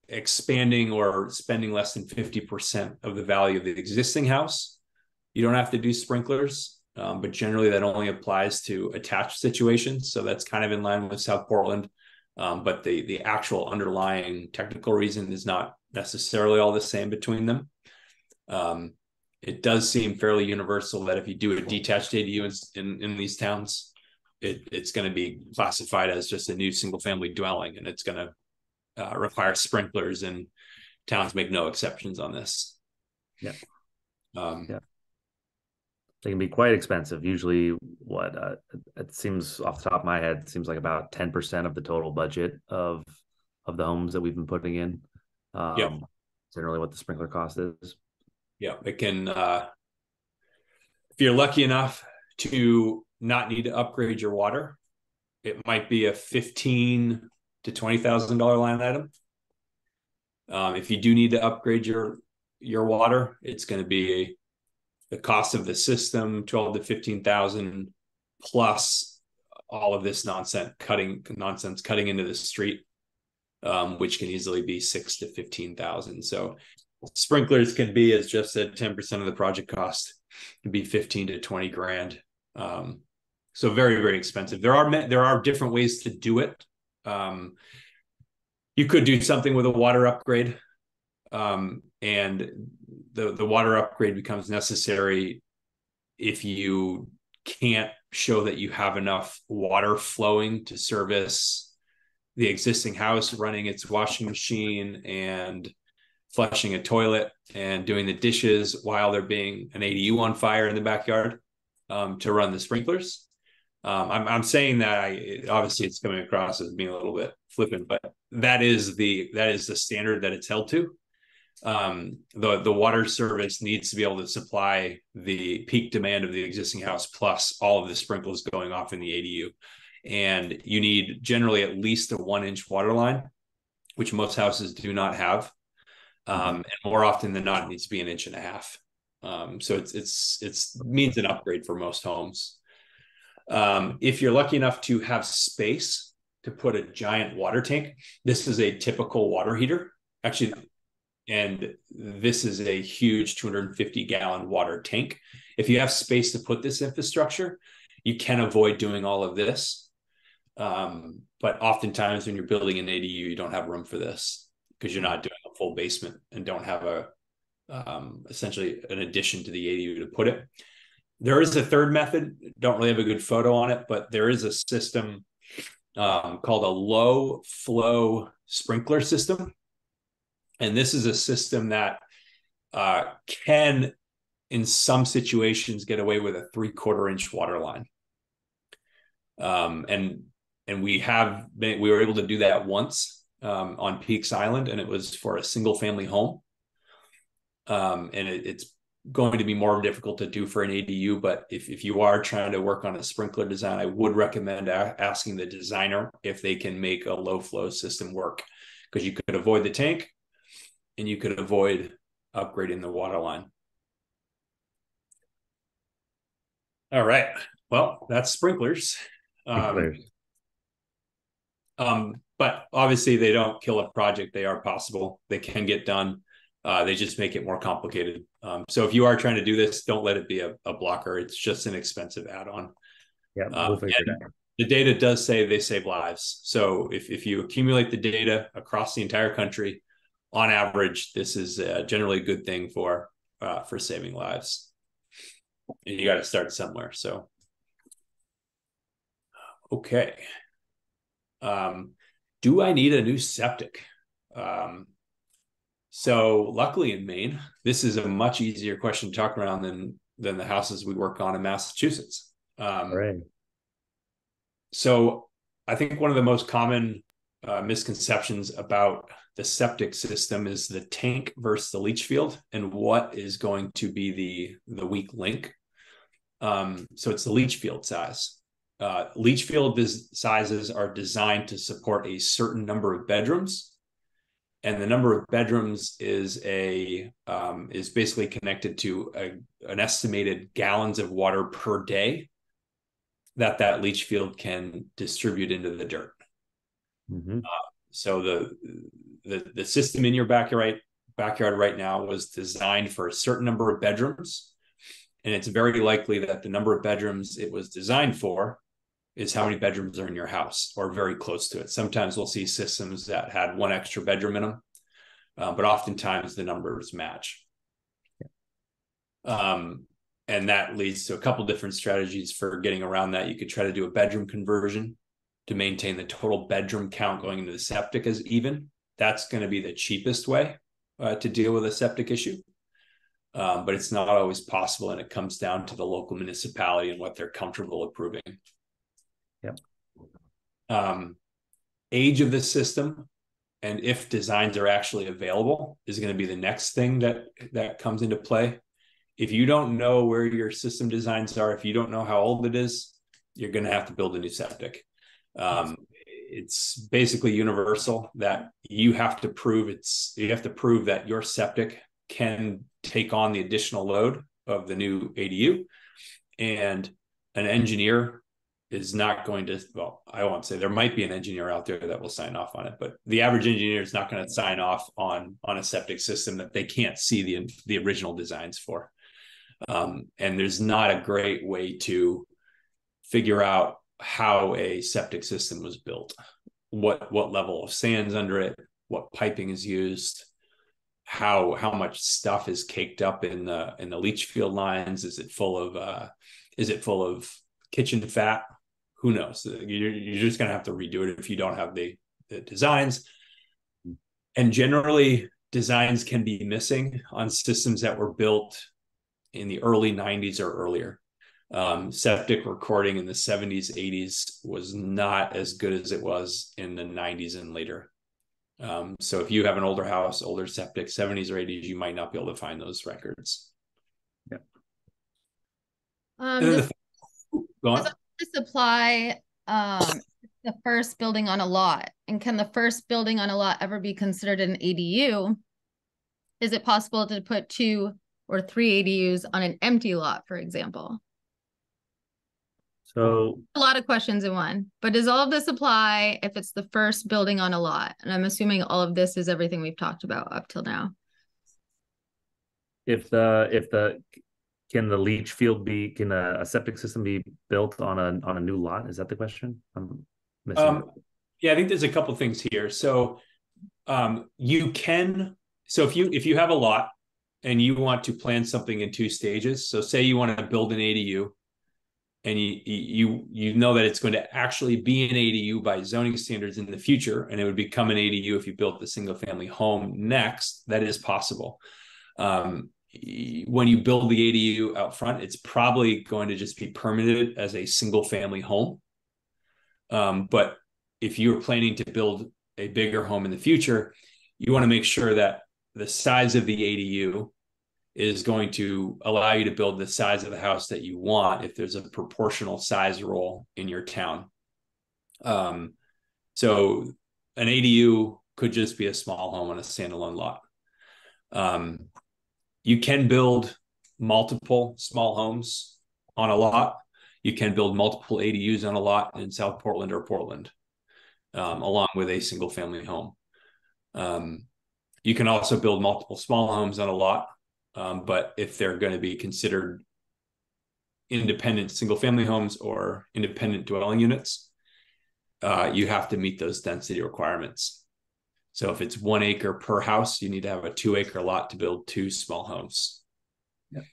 expanding or spending less than 50% of the value of the existing house, you don't have to do sprinklers. But generally that only applies to attached situations. So that's kind of in line with South Portland. But the actual underlying technical reason is not necessarily all the same between them. It does seem fairly universal that if you do a detached ADU in these towns, it's going to be classified as just a new single family dwelling, and it's going to require sprinklers, and towns make no exceptions on this. Yeah. Yeah. They can be quite expensive. Usually it seems off the top of my head, it seems like about 10% of the total budget of the homes that we've been putting in. Generally what the sprinkler cost is. Yeah. It can, if you're lucky enough to not need to upgrade your water, it might be a $15,000 to $20,000 line item. If you do need to upgrade your water, it's going to be the cost of the system, 12 to 15,000, plus all of this nonsense cutting into the street, which can easily be 6 to 15,000. So sprinklers can be, as Jeff said, 10% of the project cost. It can be 15 to 20 grand. So very, very expensive. There are different ways to do it. You could do something with a water upgrade, and the water upgrade becomes necessary if you can't show that you have enough water flowing to service the existing house, running its washing machine and flushing a toilet and doing the dishes while there being an ADU on fire in the backyard, to run the sprinklers. I'm saying that obviously it's coming across as being a little bit flippant, but that is the standard that it's held to. The water service needs to be able to supply the peak demand of the existing house, plus all of the sprinkles going off in the ADU. And you need generally at least a 1-inch water line, which most houses do not have. And more often than not, it needs to be 1.5 inches. So it's means an upgrade for most homes. If you're lucky enough to have space to put a giant water tank, this is a typical water heater, actually, and this is a huge 250-gallon water tank. If you have space to put this infrastructure, you can avoid doing all of this. But oftentimes when you're building an ADU, you don't have room for this because you're not doing a full basement and don't have a essentially an addition to the ADU to put it. There is a third method. Don't really have a good photo on it, but there is a system called a low flow sprinkler system. And this is a system that can, in some situations, get away with a 3/4 inch water line. And we were able to do that once on Peaks Island, and it was for a single family home. And it's going to be more difficult to do for an ADU, but if you are trying to work on a sprinkler design, I would recommend asking the designer if they can make a low flow system work, because you could avoid the tank and you could avoid upgrading the water line. All right. Well, that's sprinklers. But obviously they don't kill a project. They are possible. They can get done. They just make it more complicated. So if you are trying to do this, don't let it be a blocker. It's just an expensive add-on. Yeah, we'll figure it out. The data does say they save lives. So if you accumulate the data across the entire country, on average, this is generally a good thing for saving lives. And you got to start somewhere. So, okay. Do I need a new septic? So luckily in Maine, this is a much easier question to talk around than the houses we work on in Massachusetts. Right. So I think one of the most common misconceptions about the septic system is the tank versus the leach field and what is going to be the weak link. So it's the leach field size. Leach field sizes are designed to support a certain number of bedrooms. And the number of bedrooms is basically connected to an estimated gallons of water per day that leach field can distribute into the dirt. Mm-hmm. So the system in your backyard right now was designed for a certain number of bedrooms, and it's very likely that the number of bedrooms it was designed for is how many bedrooms are in your house, or very close to it. Sometimes we'll see systems that had one extra bedroom in them, but oftentimes the numbers match. And that leads to a couple different strategies for getting around that. You could try to do a bedroom conversion to maintain the total bedroom count going into the septic as even. That's going to be the cheapest way to deal with a septic issue. But it's not always possible, and it comes down to the local municipality and what they're comfortable approving. Yep. Age of the system and if designs are actually available is going to be the next thing that comes into play. If you don't know where your system designs are, if you don't know how old it is, you're going to have to build a new septic. It's basically universal that you have to prove that your septic can take on the additional load of the new ADU, and an engineer is not going to, well, I won't say, there might be an engineer out there that will sign off on it, but the average engineer is not going to sign off on a septic system that they can't see the original designs for. And there's not a great way to figure out how a septic system was built, what level of sand's under it, what piping is used, how much stuff is caked up in the leach field lines. Is it full of kitchen fat? Who knows? You're just going to have to redo it if you don't have the designs. And generally, designs can be missing on systems that were built in the early 90s or earlier. Septic recording in the 70s, 80s was not as good as it was in the 90s and later. So if you have an older house, older septic, 70s or 80s, you might not be able to find those records. Yeah. Does this apply the first building on a lot? And can the first building on a lot ever be considered an ADU? Is it possible to put 2 or 3 ADUs on an empty lot, for example? So A lot of questions in one, but does all of this apply if it's the first building on a lot? And I'm assuming all of this is everything we've talked about up till now. if the can the leach field be, can a septic system be built on a new lot? Is that the question? I'm missing. Yeah, I think there's a couple things here. So you can, so if you have a lot and you want to plan something in 2 stages, so say you want to build an ADU and you know that it's going to actually be an ADU by zoning standards in the future, and it would become an ADU if you built the single family home next, that is possible. When you build the ADU out front, it's probably going to just be permitted as a single family home. But if you're planning to build a bigger home in the future, you want to make sure that the size of the ADU is going to allow you to build the size of the house that you want if there's a proportional size rule in your town. So an ADU could just be a small home on a standalone lot. You can build multiple small homes on a lot. You can build multiple ADUs on a lot in South Portland or Portland, along with a single family home. You can also build multiple small homes on a lot, but if they're going to be considered independent single family homes or independent dwelling units, you have to meet those density requirements. So if it's 1 acre per house, you need to have a 2 acre lot to build 2 small homes. Yep.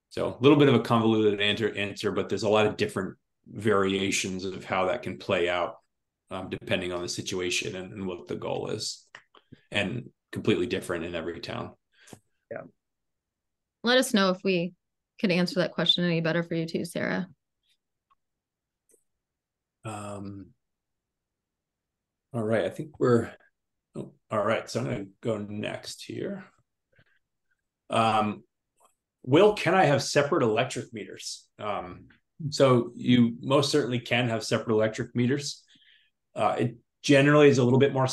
So a little bit of a convoluted answer, but there's a lot of different variations of how that can play out, depending on the situation and what the goal is, and completely different in every town. Yeah. Let us know if we could answer that question any better for you too, Sarah. All right. I think we're, all right. So I'm going to go next here. Will, can I have separate electric meters? So you most certainly can have separate electric meters. It generally is a little bit more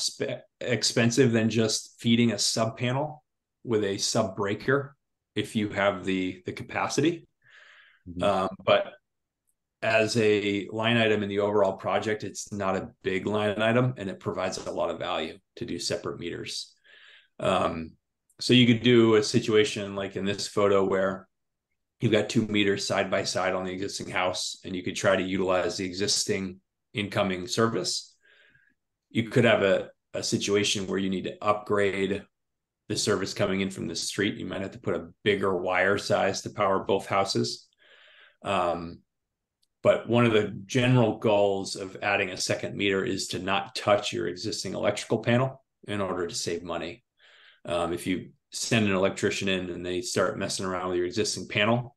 expensive than just feeding a sub panel with a sub breaker if you have the capacity. But as a line item in the overall project, it's not a big line item, and it provides a lot of value to do separate meters. So you could do a situation like in this photo where you've got 2 meters side by side on the existing house, and you could try to utilize the existing incoming service. You could have a situation where you need to upgrade the service coming in from the street. You might have to put a bigger wire size to power both houses. But one of the general goals of adding a second meter is to not touch your existing electrical panel in order to save money. If you send an electrician in and they start messing around with your existing panel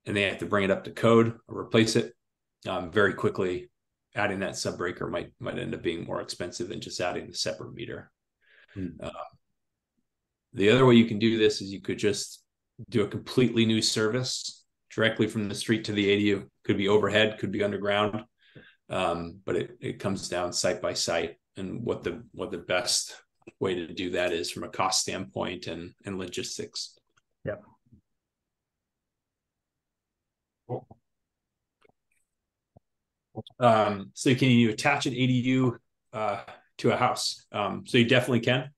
and they have to bring it up to code or replace it, very quickly adding that sub breaker might end up being more expensive than just adding the separate meter. The other way you can do this is you could just do a completely new service directly from the street to the ADU. Could be overhead, could be underground, but it comes down site by site, and what the best way to do that is from a cost standpoint and logistics. Yep. So can you attach an ADU to a house? So you definitely can.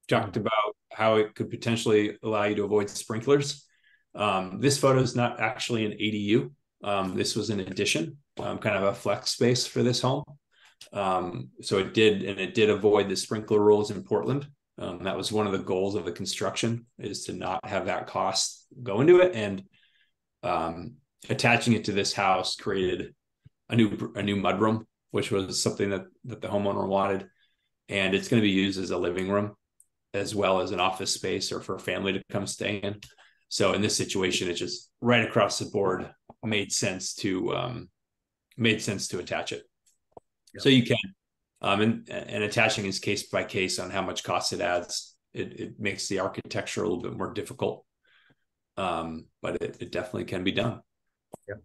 Talked about how it could potentially allow you to avoid sprinklers. This photo is not actually an ADU. This was an addition, kind of a flex space for this home. So it did avoid the sprinkler rules in Portland. That was one of the goals of the construction, is to not have that cost go into it. And attaching it to this house created a new mudroom, which was something that the homeowner wanted. And it's going to be used as a living room as well as an office space or for a family to come stay in. So in this situation, it's just right across the board made sense to attach it. Yep. So you can, and attaching is case by case on how much cost it adds. It makes the architecture a little bit more difficult, but it definitely can be done. Yep.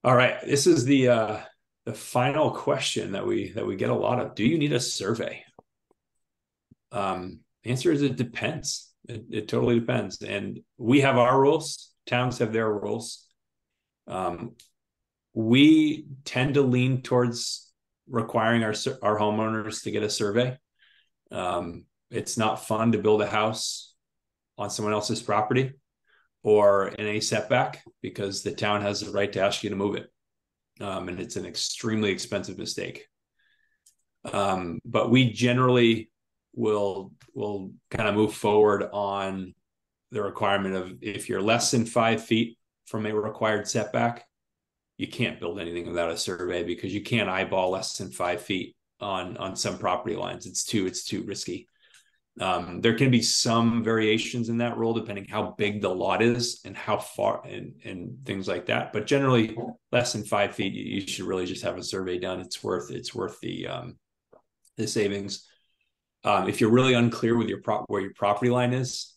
All right, this is the final question that we get a lot of. Do you need a survey? The answer is it depends. It totally depends. And we have our rules. Towns have their rules. We tend to lean towards requiring our homeowners to get a survey. It's not fun to build a house on someone else's property or in a setback, because the town has the right to ask you to move it. And it's an extremely expensive mistake. But we generally will kind of move forward on the requirement of, if you're less than 5 feet from a required setback, you can't build anything without a survey, because you can't eyeball less than 5 feet on some property lines. It's too risky. There can be some variations in that rule depending how big the lot is and how far and things like that. But generally, less than 5 feet, you should really just have a survey done. It's worth the savings. If you're really unclear with where your property line is,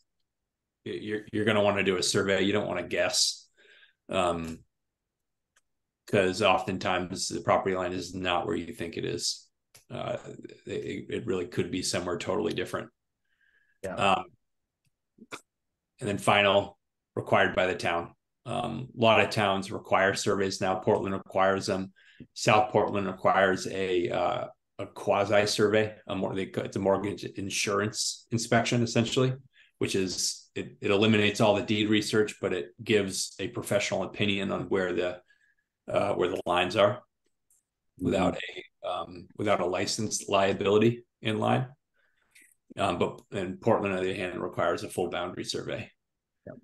you're going to want to do a survey. You don't want to guess, because oftentimes the property line is not where you think it is. It really could be somewhere totally different. Yeah. And then final, required by the town. A lot of towns require surveys now. Portland requires them. South Portland requires a quasi survey. It's a mortgage insurance inspection, essentially, which is it eliminates all the deed research, but it gives a professional opinion on where the lines are without a licensed liability in line. But in Portland, on the other hand, requires a full boundary survey. Yep.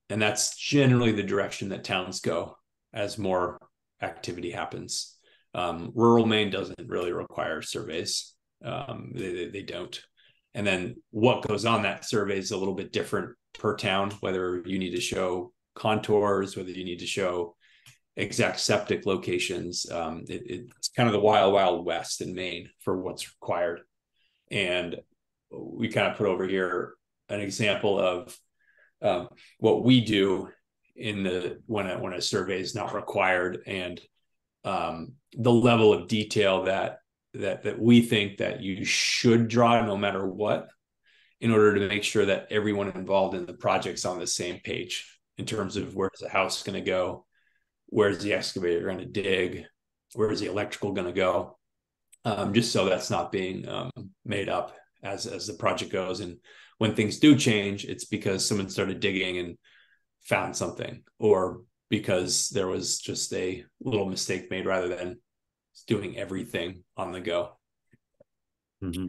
And that's generally the direction that towns go as more activity happens. Rural Maine doesn't really require surveys. They don't. And then what goes on that survey is a little bit different per town, whether you need to show contours, whether you need to show exact septic locations. It's kind of the wild, wild west in Maine for what's required. And we kind of put over here an example of what we do when a survey is not required, and the level of detail that we think that you should draw no matter what, in order to make sure that everyone involved in the project's on the same page in terms of where's the house going to go, where's the excavator going to dig, where's the electrical going to go, just so that's not being made up as the project goes. And when things do change, it's because someone started digging and found something, or because there was just a little mistake made rather than doing everything on the go. Mm-hmm.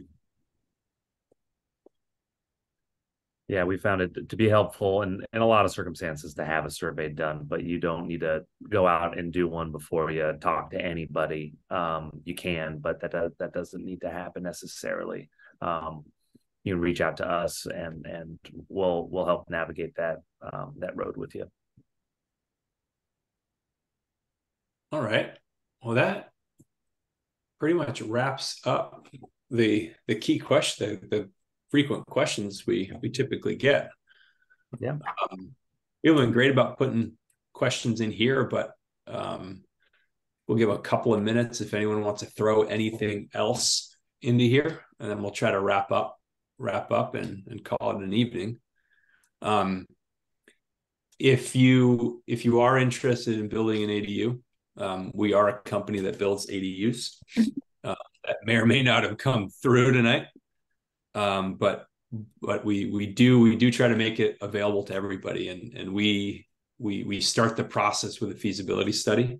Yeah, we found it to be helpful in a lot of circumstances to have a survey done, but you don't need to go out and do one before you talk to anybody. You can, but that doesn't need to happen necessarily. You can reach out to us, and we'll help navigate that road with you. All right. Well, that pretty much wraps up the key question, the frequent questions we typically get. Yeah. We've been great about putting questions in here, but we'll give a couple of minutes if anyone wants to throw anything else into here, and then we'll try to wrap up and call it an evening. If you are interested in building an ADU, we are a company that builds ADUs. That may or may not have come through tonight. But we do try to make it available to everybody, and we start the process with a feasibility study,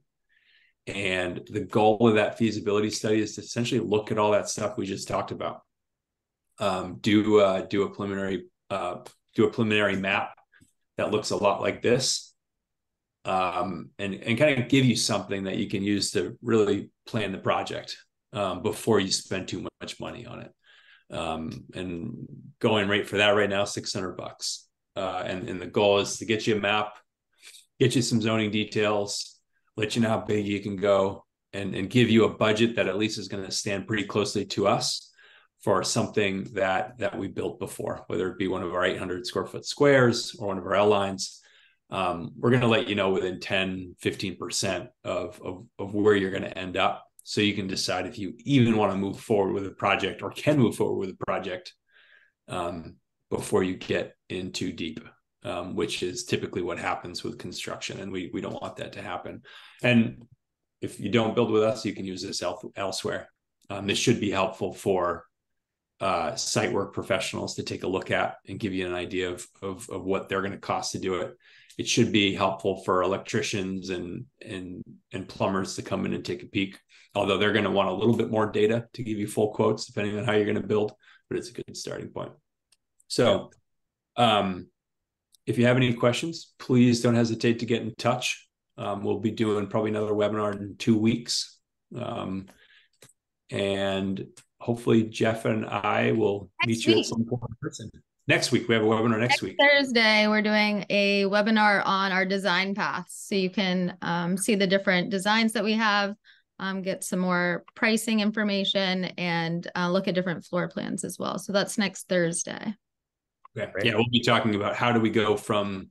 and the goal of that feasibility study is to essentially look at all that stuff we just talked about, do a preliminary map that looks a lot like this, and kind of give you something that you can use to really plan the project before you spend too much money on it. And going rate for that right now, $600. And the goal is to get you a map, get you some zoning details, let you know how big you can go, and give you a budget that at least is going to stand pretty closely to us for something that we built before, whether it be one of our 800 square foot squares or one of our L lines. We're going to let you know within 10-15% of where you're going to end up, so you can decide if you even want to move forward with a project or can move forward with a project before you get in too deep, which is typically what happens with construction. And we don't want that to happen. And if you don't build with us, you can use this elsewhere. This should be helpful for site work professionals to take a look at and give you an idea of what they're going to cost to do it. It should be helpful for electricians and plumbers to come in and take a peek, although they're going to want a little bit more data to give you full quotes depending on how you're going to build, but it's a good starting point. So if you have any questions, please don't hesitate to get in touch. We'll be doing probably another webinar in 2 weeks. And hopefully Jeff and I will meet you at some point in person. Next week, we have a webinar next week. Thursday, we're doing a webinar on our design paths. So you can see the different designs that we have, get some more pricing information, and look at different floor plans as well. So that's next Thursday. Okay. Yeah, we'll be talking about how do we go from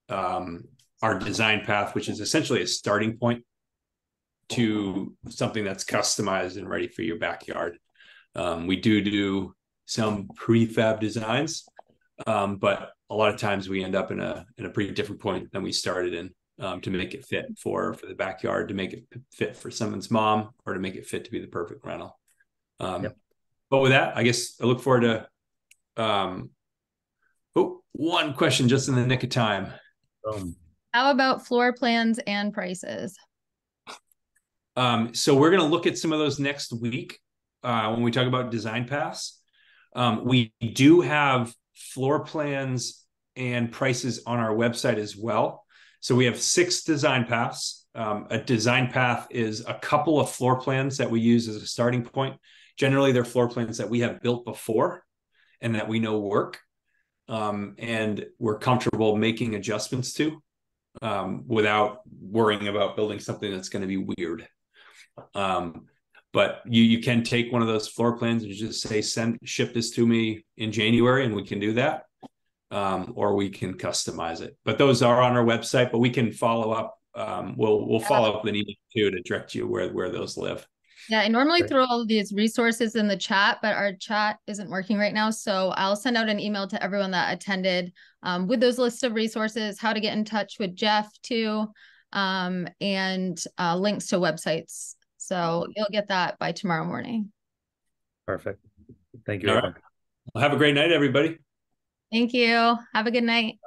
our design path, which is essentially a starting point, to something that's customized and ready for your backyard. We do some prefab designs, but a lot of times we end up in a pretty different point than we started in, to make it fit for the backyard, to make it fit for someone's mom, or to make it fit to be the perfect rental. But with that, I guess I look forward to one question just in the nick of time. How about floor plans and prices? So we're going to look at some of those next week when we talk about design paths. We do have floor plans and prices on our website as well. So we have 6 design paths. A design path is a couple of floor plans that we use as a starting point. Generally, they're floor plans that we have built before and that we know work, and we're comfortable making adjustments to without worrying about building something that's going to be weird. But you can take one of those floor plans and just say, ship this to me in January, and we can do that. Or we can customize it. But those are on our website, but we can follow up. We'll follow up with an email too to direct you where those live. Yeah, I normally throw all of these resources in the chat, but our chat isn't working right now. So I'll send out an email to everyone that attended with those lists of resources, how to get in touch with Jeff too, and links to websites. So you'll get that by tomorrow morning. Perfect. Thank you. All right. Well, have a great night, everybody. Thank you. Have a good night.